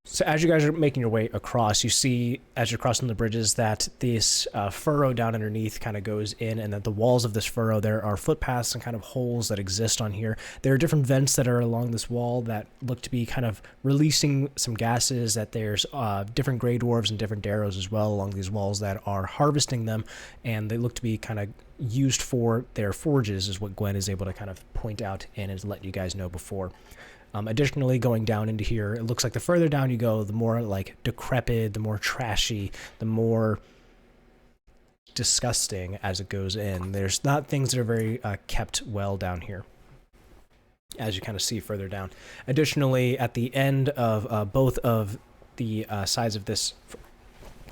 So as you guys are making your way across, you see as you're crossing the bridges that this furrow down underneath kind of goes in, and that the walls of this furrow, there are footpaths and kind of holes that exist on here. There are different vents that are along this wall that look to be kind of releasing some gases, that there's different gray dwarves and different Derros as well along these walls that are harvesting them, and they look to be kind of used for their forges, is what Gwen is able to kind of point out and has let you guys know before. Additionally, going down into here, it looks like the further down you go, the more like decrepit, the more trashy, the more disgusting as it goes in. There's not things that are very kept well down here, as you kind of see further down. Additionally, at the end of both of the sides of this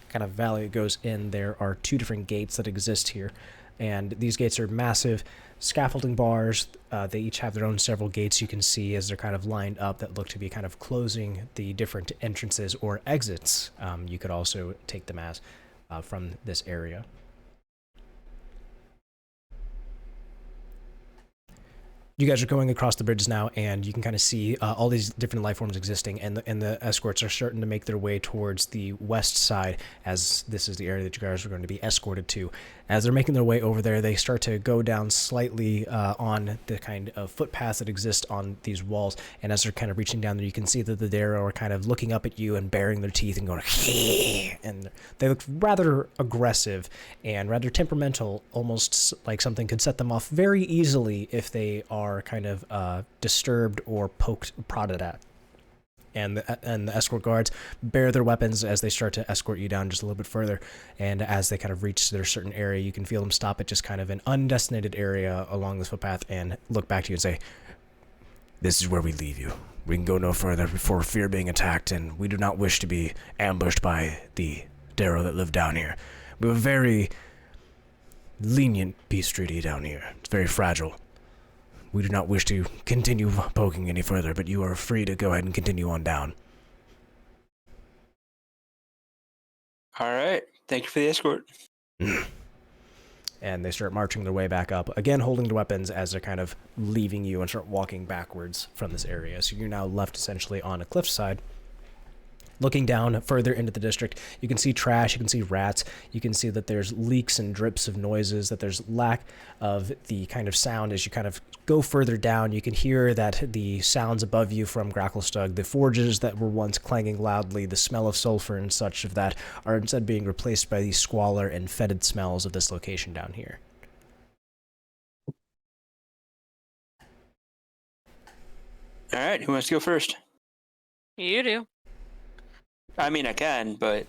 kind of valley that goes in, there are two different gates that exist here. And these gates are massive scaffolding bars. They each have their own several gates you can see as they're kind of lined up that look to be kind of closing the different entrances or exits. You could also take them as from this area. You guys are going across the bridges now, and you can kind of see all these different life forms existing, and the escorts are starting to make their way towards the west side, as this is the area that you guys are going to be escorted to. As they're making their way over there, they start to go down slightly on the kind of footpaths that exist on these walls, and as they're kind of reaching down there, you can see that the Derro are kind of looking up at you and baring their teeth and going, and they look rather aggressive and rather temperamental, almost like something could set them off very easily if they are kind of disturbed or prodded at. And the escort guards bear their weapons as they start to escort you down just a little bit further. And as they kind of reach their certain area, you can feel them stop at just kind of an undestinated area along this footpath and look back to you and say, "This is where we leave you. We can go no further before fear being attacked, and we do not wish to be ambushed by the Derro that live down here. We have a very lenient peace treaty down here. It's very fragile. We do not wish to continue poking any further, but you are free to go ahead and continue on down." All right. Thank you for the escort. and they start marching their way back up, again holding their weapons as they're kind of leaving you and start walking backwards from this area. So you're now left essentially on a cliffside. Looking down further into the district, you can see trash, you can see rats, you can see that there's leaks and drips of noises, that there's lack of the kind of sound as you kind of go further down. You can hear that the sounds above you from Gracklestug, the forges that were once clanging loudly, the smell of sulfur and such of that are instead being replaced by the squalor and fetid smells of this location down here. All right, who wants to go first? You do. I mean, I can, but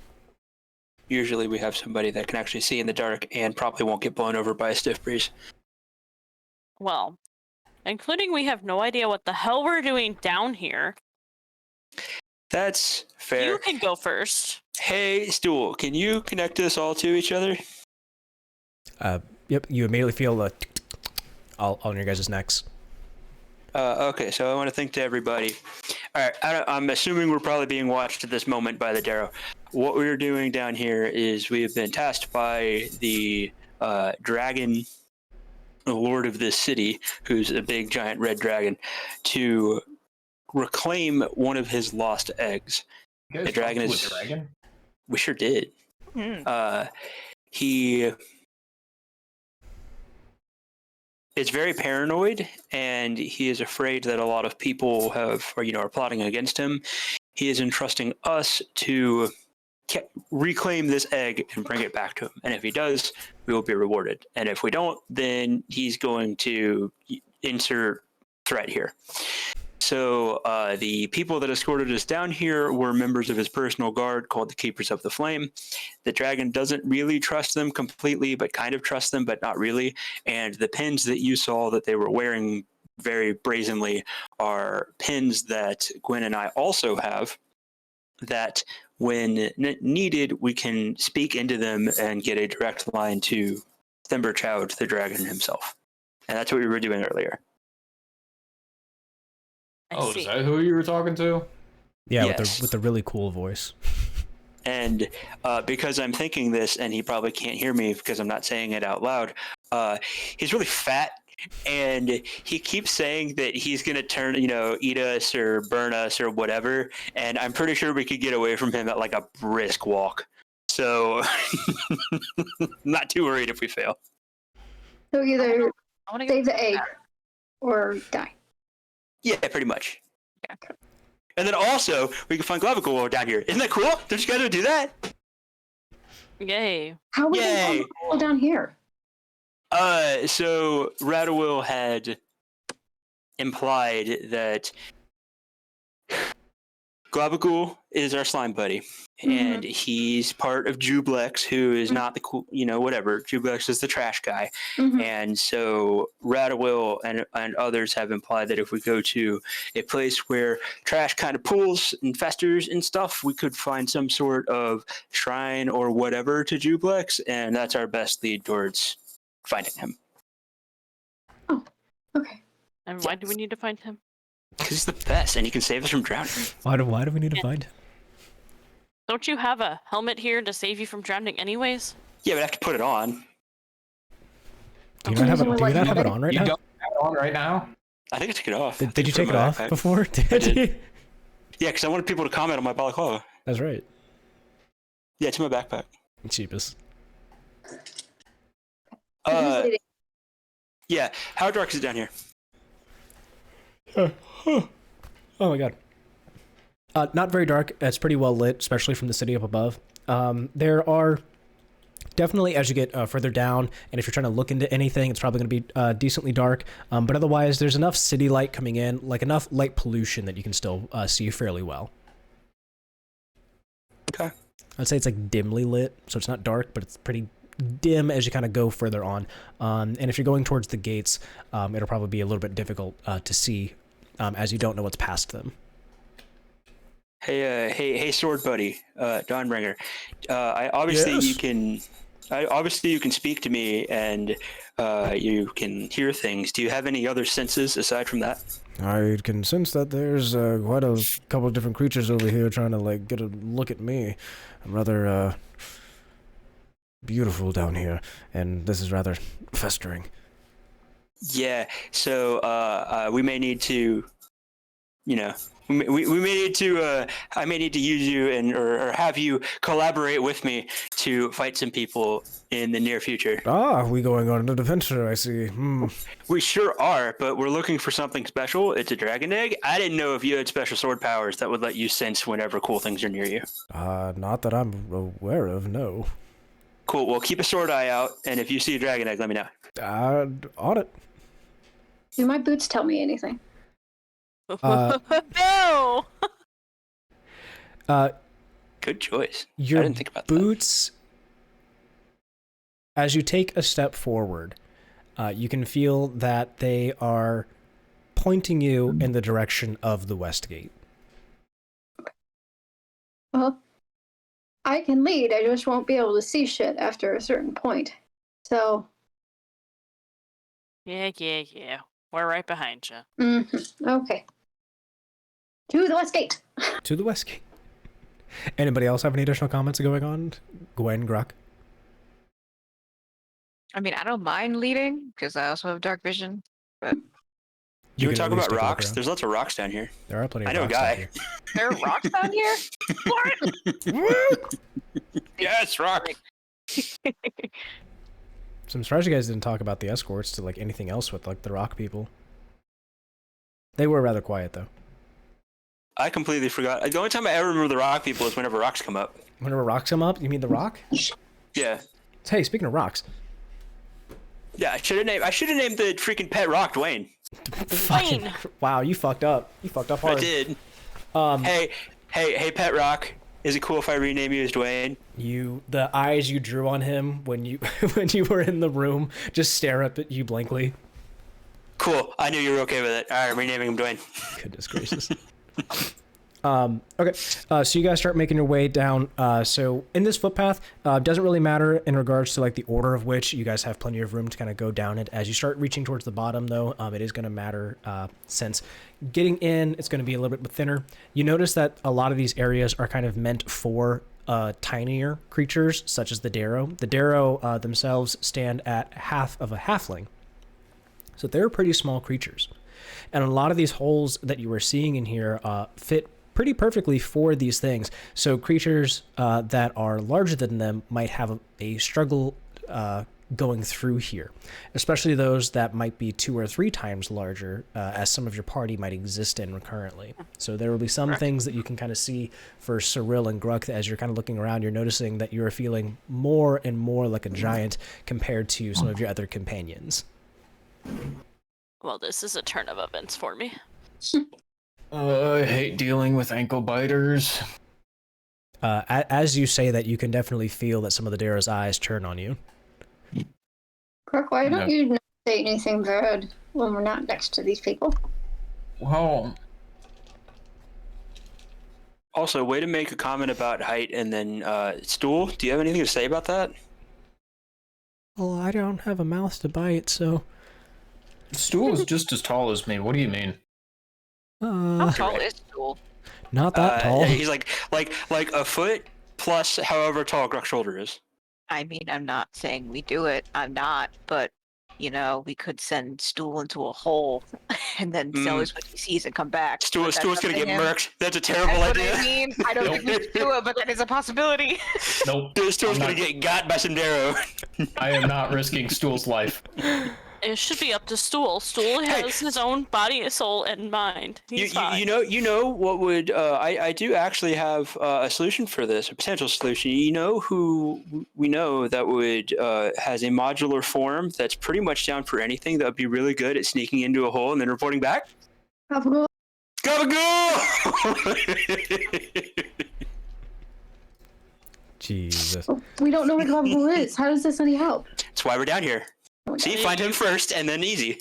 usually we have somebody that can actually see in the dark and probably won't get blown over by a stiff breeze. Well, including we have no idea what the hell we're doing down here. That's fair. You can go first. Hey, Stool, can you connect us all to each other? Yep, you immediately feel the all on your guys' necks. Okay, so I want to thank to everybody. All right, I'm assuming we're probably being watched at this moment by the Derro. What we're doing down here is we have been tasked by the dragon, the lord of this city, who's a big giant red dragon, to reclaim one of his lost eggs. You guys The dragon talked is. to a dragon? We sure did. He is very paranoid, and he is afraid that a lot of people are plotting against him. He is entrusting us to reclaim this egg and bring it back to him. And if he does, we will be rewarded. And if we don't, then he's going to insert threat here. So the people that escorted us down here were members of his personal guard called the Keepers of the Flame. The dragon doesn't really trust them completely, but kind of trusts them, but not really. And the pins that you saw that they were wearing very brazenly are pins that Gwen and I also have, that when needed, we can speak into them and get a direct line to Themberchaud the Dragon himself. And that's what we were doing earlier. I see. Is that who you were talking to? Yeah, Yes. with the really cool voice. And because I'm thinking this, and he probably can't hear me because I'm not saying it out loud, he's really fat, and he keeps saying that he's going to turn, eat us or burn us or whatever, and I'm pretty sure we could get away from him at like a brisk walk. So, not too worried if we fail. So either I want to save the egg or die. Yeah, pretty much. Yeah. And then also, we can find Glavicle down here. Isn't that cool? Don't you guys do that? Yay. How would Yay. they all down here? So Radowil had implied that Glavicle is our slime buddy, and he's part of Jublex, who is not the cool, whatever. Jublex is the trash guy. Mhm. And so Radowil and others have implied that if we go to a place where trash kind of pools and festers and stuff, we could find some sort of shrine or whatever to Jublex, and that's our best lead towards finding him. Okay. And why do we need to find him? Because he's the best, and he can save us from drowning. Why do we need to find him? Don't you have a helmet here to save you from drowning anyways? Yeah, we'd have to put it on. Do you not have it on right You now? don't have it on right now? I think I took it off. Did you take it off backpack. before? Did you? Yeah, because I wanted people to comment on my balaclava. That's right. Yeah, it's in my backpack. Cheapest. Yeah, how dark is it down here? Oh my god. Not very dark. It's pretty well lit, especially from the city up above. There are definitely, as you get further down, and if you're trying to look into anything, it's probably going to be decently dark. But otherwise, there's enough city light coming in, like enough light pollution that you can still see fairly well. Okay. I'd say it's like dimly lit, so it's not dark, but it's pretty dim as you kind of go further on. And if you're going towards the gates, it'll probably be a little bit difficult to see, as you don't know what's past them. Hey, sword buddy, Dawnbringer. Obviously you can speak to me, and you can hear things. Do you have any other senses aside from that? I can sense that there's quite a couple of different creatures over here trying to get a look at me. I'm rather beautiful down here, and this is rather festering. Yeah, so we may need to, we may need to, I may need to use you or have you collaborate with me to fight some people in the near future. Ah, we going on an adventure, I see. We sure are, but we're looking for something special. It's a dragon egg. I didn't know if you had special sword powers that would let you sense whenever cool things are near you. Not that I'm aware of, no. Cool, well, keep a sword eye out, and if you see a dragon egg, let me know. On it. Do my boots tell me anything? No. Good choice. Your I didn't think about boots, as you take a step forward, you can feel that they are pointing you in the direction of the west gate. Well, I can lead. I just won't be able to see shit after a certain point. So. Yeah. We're right behind you. Okay. To the west gate. To the west gate. Anybody else have any additional comments going on? Gwen, Gruk? I mean, I don't mind leading because I also have dark vision. But You were can at talking least about take a look rocks? around. There's lots of rocks down here. There are plenty of I know a rocks down guy. here. there are rocks down here. What? Yes, rock. So I'm surprised you guys didn't talk about the escorts to like anything else with like the rock people. They were rather quiet though. I completely forgot. The only time I ever remember the rock people is whenever rocks come up. Whenever rocks come up, you mean the rock? Yeah. Hey, speaking of rocks. Yeah, I should have named the freaking pet rock Dwayne. Fucking, wow, you fucked up. You fucked up hard. I did. Hey, pet rock. Is it cool if I rename you as Dwayne? The eyes you drew on him when you were in the room just stare up at you blankly. Cool. I knew you were okay with it. All right, I'm renaming him Dwayne. Goodness gracious. Okay, so you guys start making your way down. So in this footpath, doesn't really matter in regards to like the order of which you guys have plenty of room to kind of go down it. As you start reaching towards the bottom, though, it is going to matter since getting in, it's going to be a little bit thinner. You notice that a lot of these areas are kind of meant for tinier creatures, such as the Derro. The Derro themselves stand at half of a halfling, so they're pretty small creatures. And a lot of these holes that you were seeing in here fit pretty perfectly for these things. So creatures that are larger than them might have a struggle going through here, especially those that might be 2 or 3 times larger, as some of your party might exist in currently. So there will be some things that you can kind of see for Cirella and Gruk. As you're kind of looking around, you're noticing that you're feeling more and more like a giant compared to some of your other companions. Well, this is a turn of events for me. I hate dealing with ankle biters. As you say that, you can definitely feel that some of the Derro's eyes turn on you. Kirk, why don't you not say anything bad when we're not next to these people? Well, Also, way to make a comment about height and then stool. Do you have anything to say about that? Well, I don't have a mouth to bite, so... Stool is just as tall as me. What do you mean? How tall is Stool? Not that tall. Yeah, he's like a foot plus however tall Gruk's shoulder is. I mean, I'm not saying we do it. I'm not, but we could send Stool into a hole and then sell us what he sees and come back. Stool's gonna get murked. That's a terrible That's idea. what I mean. I don't think we should do it, but that is a possibility. Nope. Stool's gonna get got by some Derro. I am not risking Stool's life. It should be up to Stool. Stool has his own body, soul, and mind. He's fine. You know what would I do actually have a solution for this, a potential solution. You know who we know that would has a modular form that's pretty much down for anything that would be really good at sneaking into a hole and then reporting back? Gabagool. Jesus. We don't know what Gabagool is. How does this any help? That's why we're down here. See, find him first, and then easy.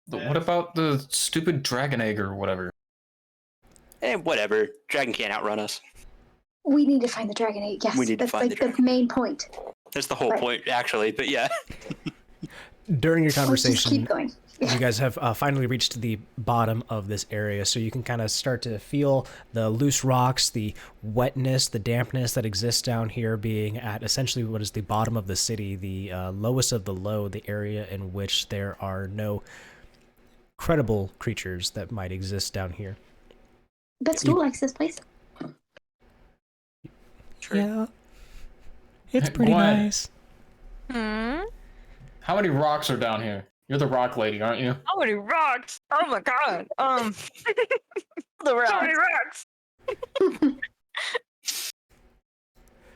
What about the stupid dragon egg or whatever? Whatever. Dragon can't outrun us. We need to find the dragon egg. Yes, We need to that's find like the the main point. That's the whole point, actually. But yeah. During your Let's just conversation, keep going. You guys have finally reached the bottom of this area, so you can kind of start to feel the loose rocks, the wetness, the dampness that exists down here, being at essentially what is the bottom of the city, the lowest of the low, the area in which there are no credible creatures that might exist down here. But Stu likes this place. Yeah, it's pretty Gwen. nice. Hmm? How many rocks are down here? You're the rock lady, aren't you? How many rocks? Oh my god. The rocks. How many rocks?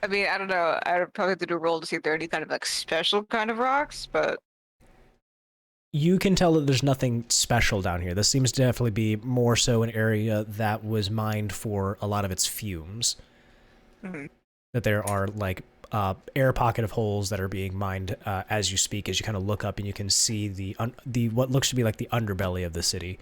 I mean, I don't know. I'd probably have to do a roll to see if there are any kind of like special kind of rocks, but You can tell that there's nothing special down here. This seems to definitely be more so an area that was mined for a lot of its fumes. Mhm. That there are like air pocket of holes that are being mined as you speak, as you kind of look up and you can see the what looks to be like the underbelly of the city.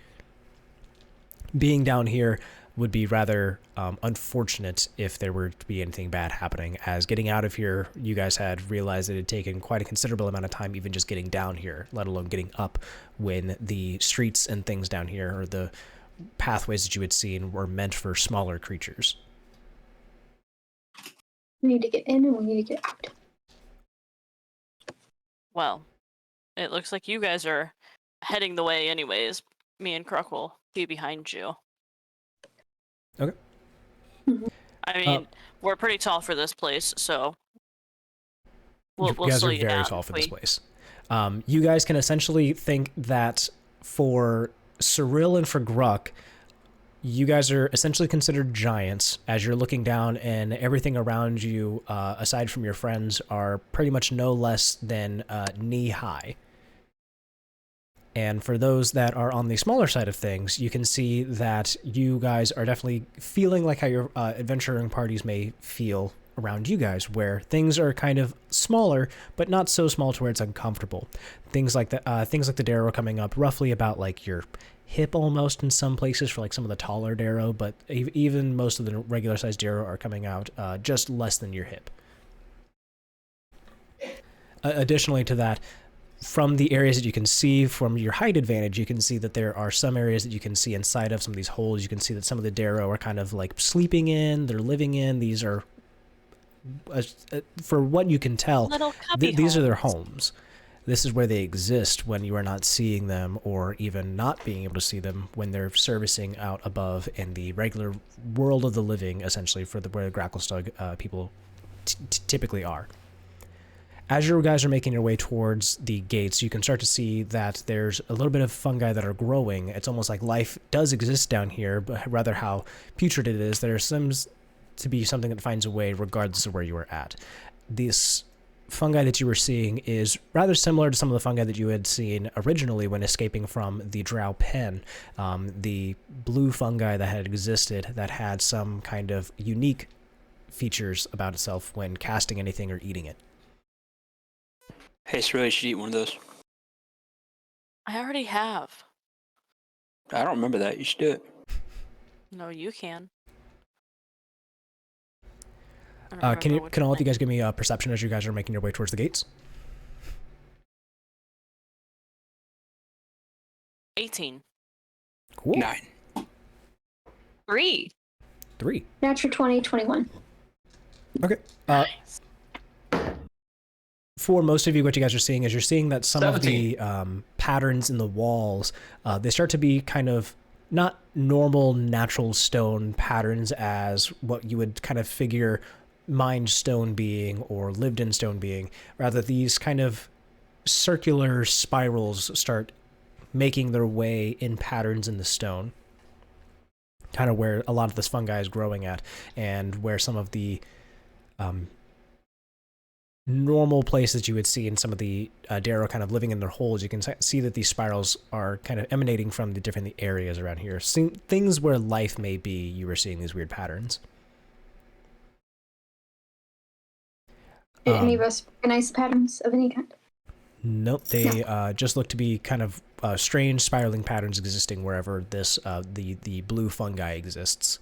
Being down here would be rather unfortunate if there were to be anything bad happening, as getting out of here, you guys had realized it had taken quite a considerable amount of time even just getting down here, let alone getting up, when the streets and things down here, or the pathways that you had seen, were meant for smaller creatures. We need to get in and we need to get out. Well, it looks like you guys are heading the way anyways. Me and Kruk will be behind you. Okay. I mean, we're pretty tall for this place, so we'll You guys slow are you very down tall if for this we- place. You guys can essentially think that for Cirella and for Gruk, you guys are essentially considered giants, as you're looking down and everything around you, aside from your friends, are pretty much no less than knee-high. And for those that are on the smaller side of things, you can see that you guys are definitely feeling like how your adventuring parties may feel around you guys, where things are kind of smaller, but not so small to where it's uncomfortable. Things like the Derro coming up roughly about like your hip almost in some places for like some of the taller Derro, but even most of the regular sized Derro are coming out just less than your hip. Additionally to that, from the areas that you can see from your height advantage, you can see that there are some areas that you can see inside of some of these holes. You can see that some of the Derro are kind of like sleeping in, they're living in. These are, for what you can tell, these are their homes. This is where they exist when you are not seeing them, or even not being able to see them when they're servicing out above in the regular world of the living, essentially, for where the Gracklestug people typically are. As you guys are making your way towards the gates, you can start to see that there's a little bit of fungi that are growing. It's almost like life does exist down here, but rather how putrid it is. There seems to be something that finds a way regardless of where you are at. This fungi that you were seeing is rather similar to some of the fungi that you had seen originally when escaping from the Drow Pen. The blue fungi that had existed that had some kind of unique features about itself when casting anything or eating it. Hey, Cirella, you should eat one of those. I already have. I don't remember that. You should do it. No, you can. Can all of you guys give me a perception as you guys are making your way towards the gates? 18. Cool. 9. 3. 3. Natural 20, 21. Okay. Nice. For most of you, what you guys are seeing is you're seeing that some 17. of the patterns in the walls, they start to be kind of not normal natural stone patterns as what you would kind of figure mined stone being or lived in stone being. Rather, these kind of circular spirals start making their way in patterns in the stone. Kind of where a lot of this fungi is growing at, and where some of the normal places you would see in some of the Derro kind of living in their holes, you can see that these spirals are kind of emanating from the different areas around here. Things where life may be, you were seeing these weird patterns. Did any of us recognize patterns of any kind? Nope, they just look to be kind of strange spiraling patterns existing wherever this the blue fungi exists.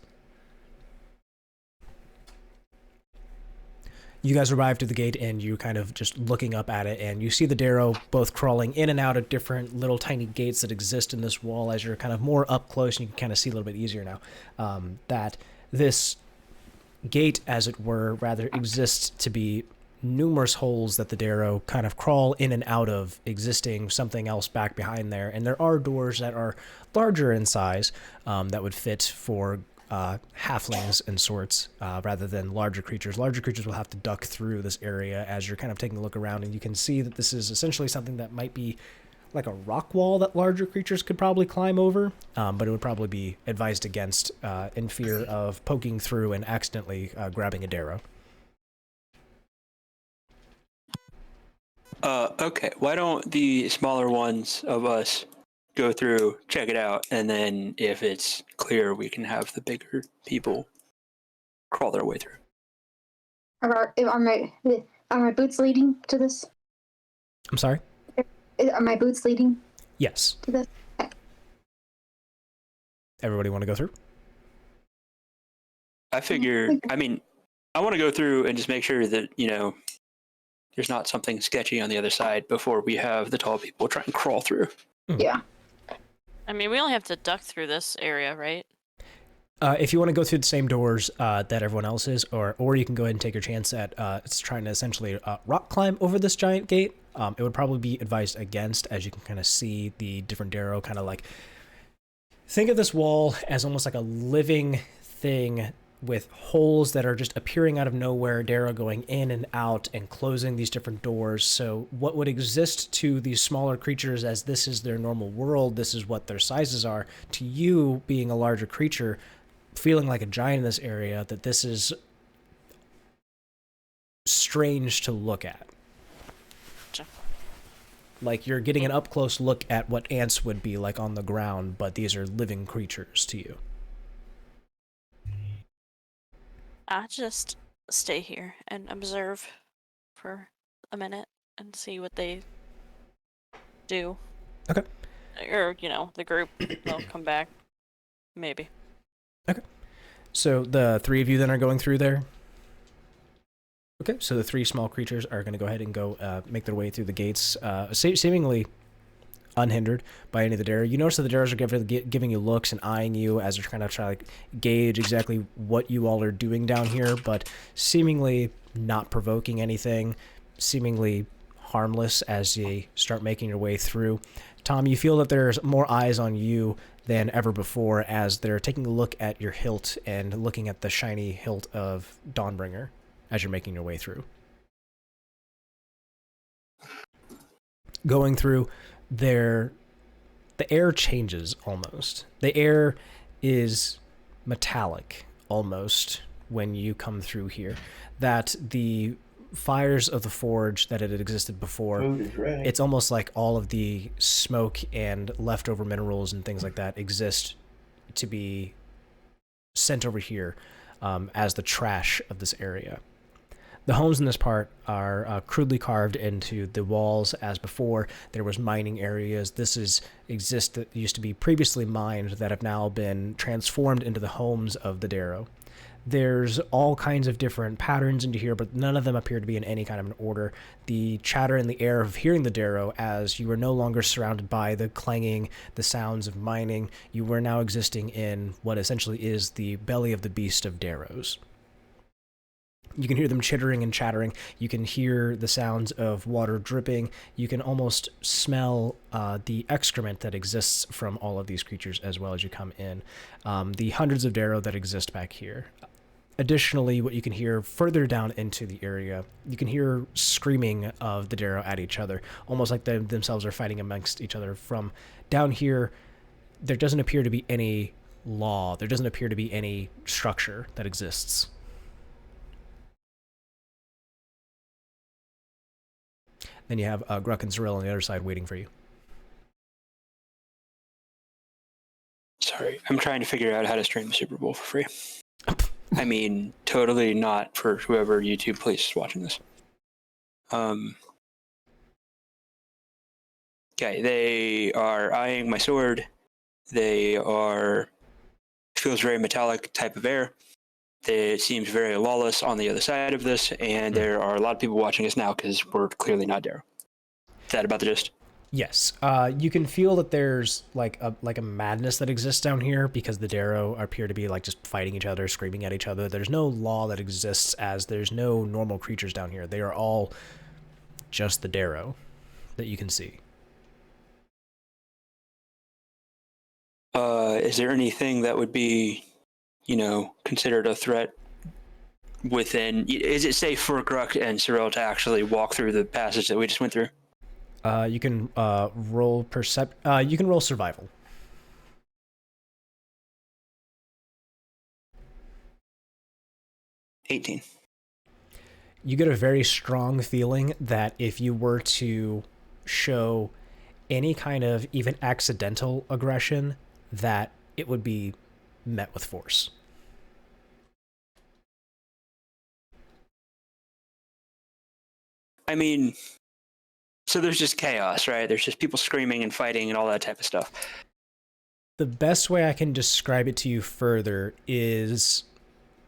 You guys arrive to the gate and you kind of just looking up at it, and you see the Derro both crawling in and out of different little tiny gates that exist in this wall. As you're kind of more up close, and you can kind of see a little bit easier now, that this gate, as it were, rather exists to be numerous holes that the Derro kind of crawl in and out of, existing something else back behind there. And there are doors that are larger in size, that would fit for halflings and sorts, rather than larger creatures. Larger creatures will have to duck through this area as you're kind of taking a look around, and you can see that this is essentially something that might be like a rock wall that larger creatures could probably climb over, but it would probably be advised against in fear of poking through and accidentally grabbing a Derro. Okay, why don't the smaller ones of us go through, check it out, and then if it's clear, we can have the bigger people crawl their way through. Are my boots leading to this? I'm sorry? Are my boots leading Yes. to this? Everybody want to go through? I figure, I mean, I want to go through and just make sure that, there's not something sketchy on the other side before we have the tall people try and crawl through. Yeah. I mean, we only have to duck through this area, right? If you want to go through the same doors that everyone else is, or you can go ahead and take your chance at trying to essentially rock climb over this giant gate, it would probably be advised against, as you can kind of see the different Derro kind of like... Think of this wall as almost like a living thing with holes that are just appearing out of nowhere, Derro going in and out and closing these different doors. So what would exist to these smaller creatures as this is their normal world, this is what their sizes are, to you being a larger creature, feeling like a giant in this area, that this is strange to look at. Gotcha. Like you're getting an up-close look at what ants would be like on the ground, but these are living creatures to you. I just stay here and observe for a minute and see what they do. Okay. Or, the group, they'll come back. Maybe. Okay. So the three of you then are going through there? Okay, so the three small creatures are going to go ahead and go make their way through the gates, seemingly unhindered by any of the Derro. You notice that the Derros are giving you looks and eyeing you as they're kind of trying to gauge exactly what you all are doing down here, but seemingly not provoking anything, seemingly harmless as you start making your way through. Tom, you feel that there's more eyes on you than ever before as they're taking a look at your hilt and looking at the shiny hilt of Dawnbringer as you're making your way through. Going through, the air changes almost. The air is metallic almost when you come through here. That the fires of the forge that had existed before, it's almost like all of the smoke and leftover minerals and things like that exist to be sent over here as the trash of this area. The homes in this part are crudely carved into the walls as before. There was mining areas. This that used to be previously mined that have now been transformed into the homes of the Derro. There's all kinds of different patterns into here, but none of them appear to be in any kind of an order. The chatter in the air of hearing the Derro, as you were no longer surrounded by the clanging, the sounds of mining, you were now existing in what essentially is the belly of the beast of Derros. You can hear them chittering and chattering. You can hear the sounds of water dripping. You can almost smell the excrement that exists from all of these creatures as well as you come in. The hundreds of Derro that exist back here. Additionally, what you can hear further down into the area, you can hear screaming of the Derro at each other, almost like they themselves are fighting amongst each other. From down here, there doesn't appear to be any law. There doesn't appear to be any structure that exists. Then you have Gruk and Cirella on the other side waiting for you. Sorry, I'm trying to figure out how to stream the Super Bowl for free. I mean, totally not for whoever YouTube police is watching this. Okay, they are eyeing my sword. They are... feels very metallic type of air. it seems very lawless on the other side of this, and there are a lot of people watching us now because we're clearly not Derro. Is that about the gist? Yes. You can feel that there's like a madness that exists down here because the Derro appear to be like just fighting each other, screaming at each other. There's no law that exists, as there's no normal creatures down here. They are all just the Derro that you can see. Is there anything that would be, considered a threat within? Is it safe for Gruk and Cirella to actually walk through the passage that we just went through? You can roll you can roll survival. $18. You get a very strong feeling that if you were to show any kind of even accidental aggression, that it would be met with force. I mean, so there's just chaos, right? There's just people screaming and fighting and all that type of stuff. The best way I can describe it to you further is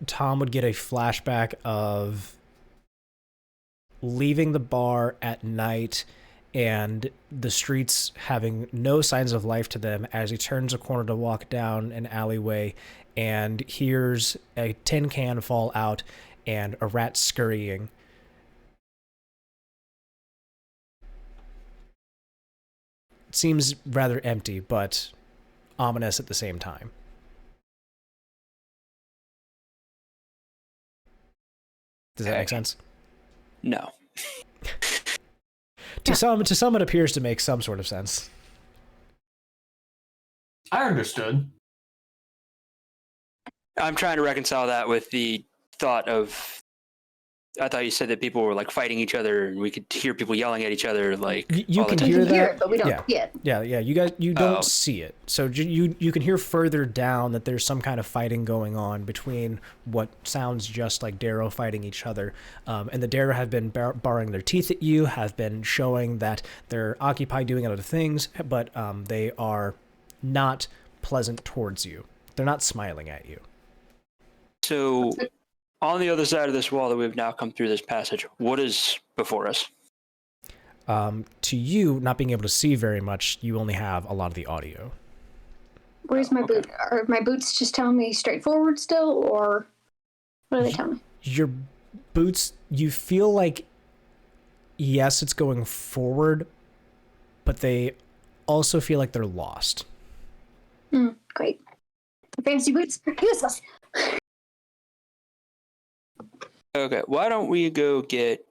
Tom would get a flashback of leaving the bar at night and the streets having no signs of life to them as he turns a corner to walk down an alleyway and hears a tin can fall out and a rat scurrying. It seems rather empty, but ominous at the same time. Does that make sense? No. To some, it appears to make some sort of sense. I understood. I'm trying to reconcile that with the thought of, I thought you said that people were like fighting each other and we could hear people yelling at each other like you all the can time. hear We can hear that, it, but we don't see it. Yeah, you guys, you don't Oh. see it. So you can hear further down that there's some kind of fighting going on between what sounds just like Derro fighting each other. And the Derro have been baring their teeth at you, have been showing that they're occupied doing other things, but they are not pleasant towards you. They're not smiling at you. So on the other side of this wall that we've now come through this passage, what is before us? To you, not being able to see very much, you only have a lot of the audio. Where's my boot? Are my boots just telling me straightforward still, or what are they telling me? Your boots, you feel like, yes, it's going forward, but they also feel like they're lost. Great. Fancy boots, useless. Okay, why don't we go get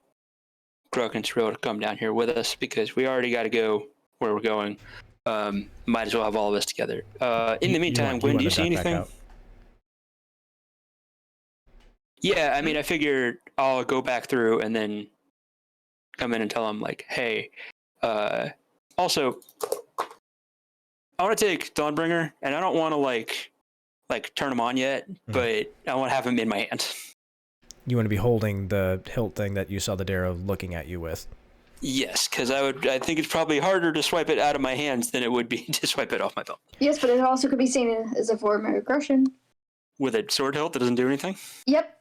Gruk and Cirella to come down here with us, because we already got to go where we're going. Might as well have all of us together. In the meantime, Gwen, do you see anything? Yeah, I mean, I figure I'll go back through and then come in and tell them, like, hey, also, I want to take Dawnbringer, and I don't want to, like turn him on yet, but I want to have him in my hand. You want to be holding the hilt thing that you saw the Derro looking at you with. Yes, because I think it's probably harder to swipe it out of my hands than it would be to swipe it off my belt. Yes, but it also could be seen as a form of aggression. With a sword hilt that doesn't do anything? Yep.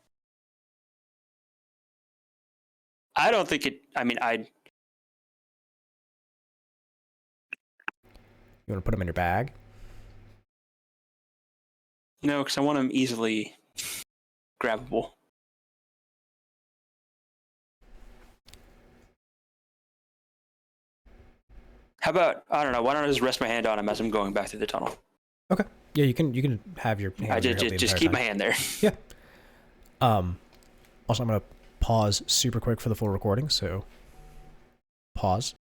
I don't think it... I mean, You want to put them in your bag? No, because I want them easily grabbable. How about, I don't know, why don't I just rest my hand on him as I'm going back through the tunnel? Okay. Yeah, you can have your hand I on your hilt the just entire keep time. my hand there. Yeah. Also, I'm going to pause super quick for the full recording, so pause.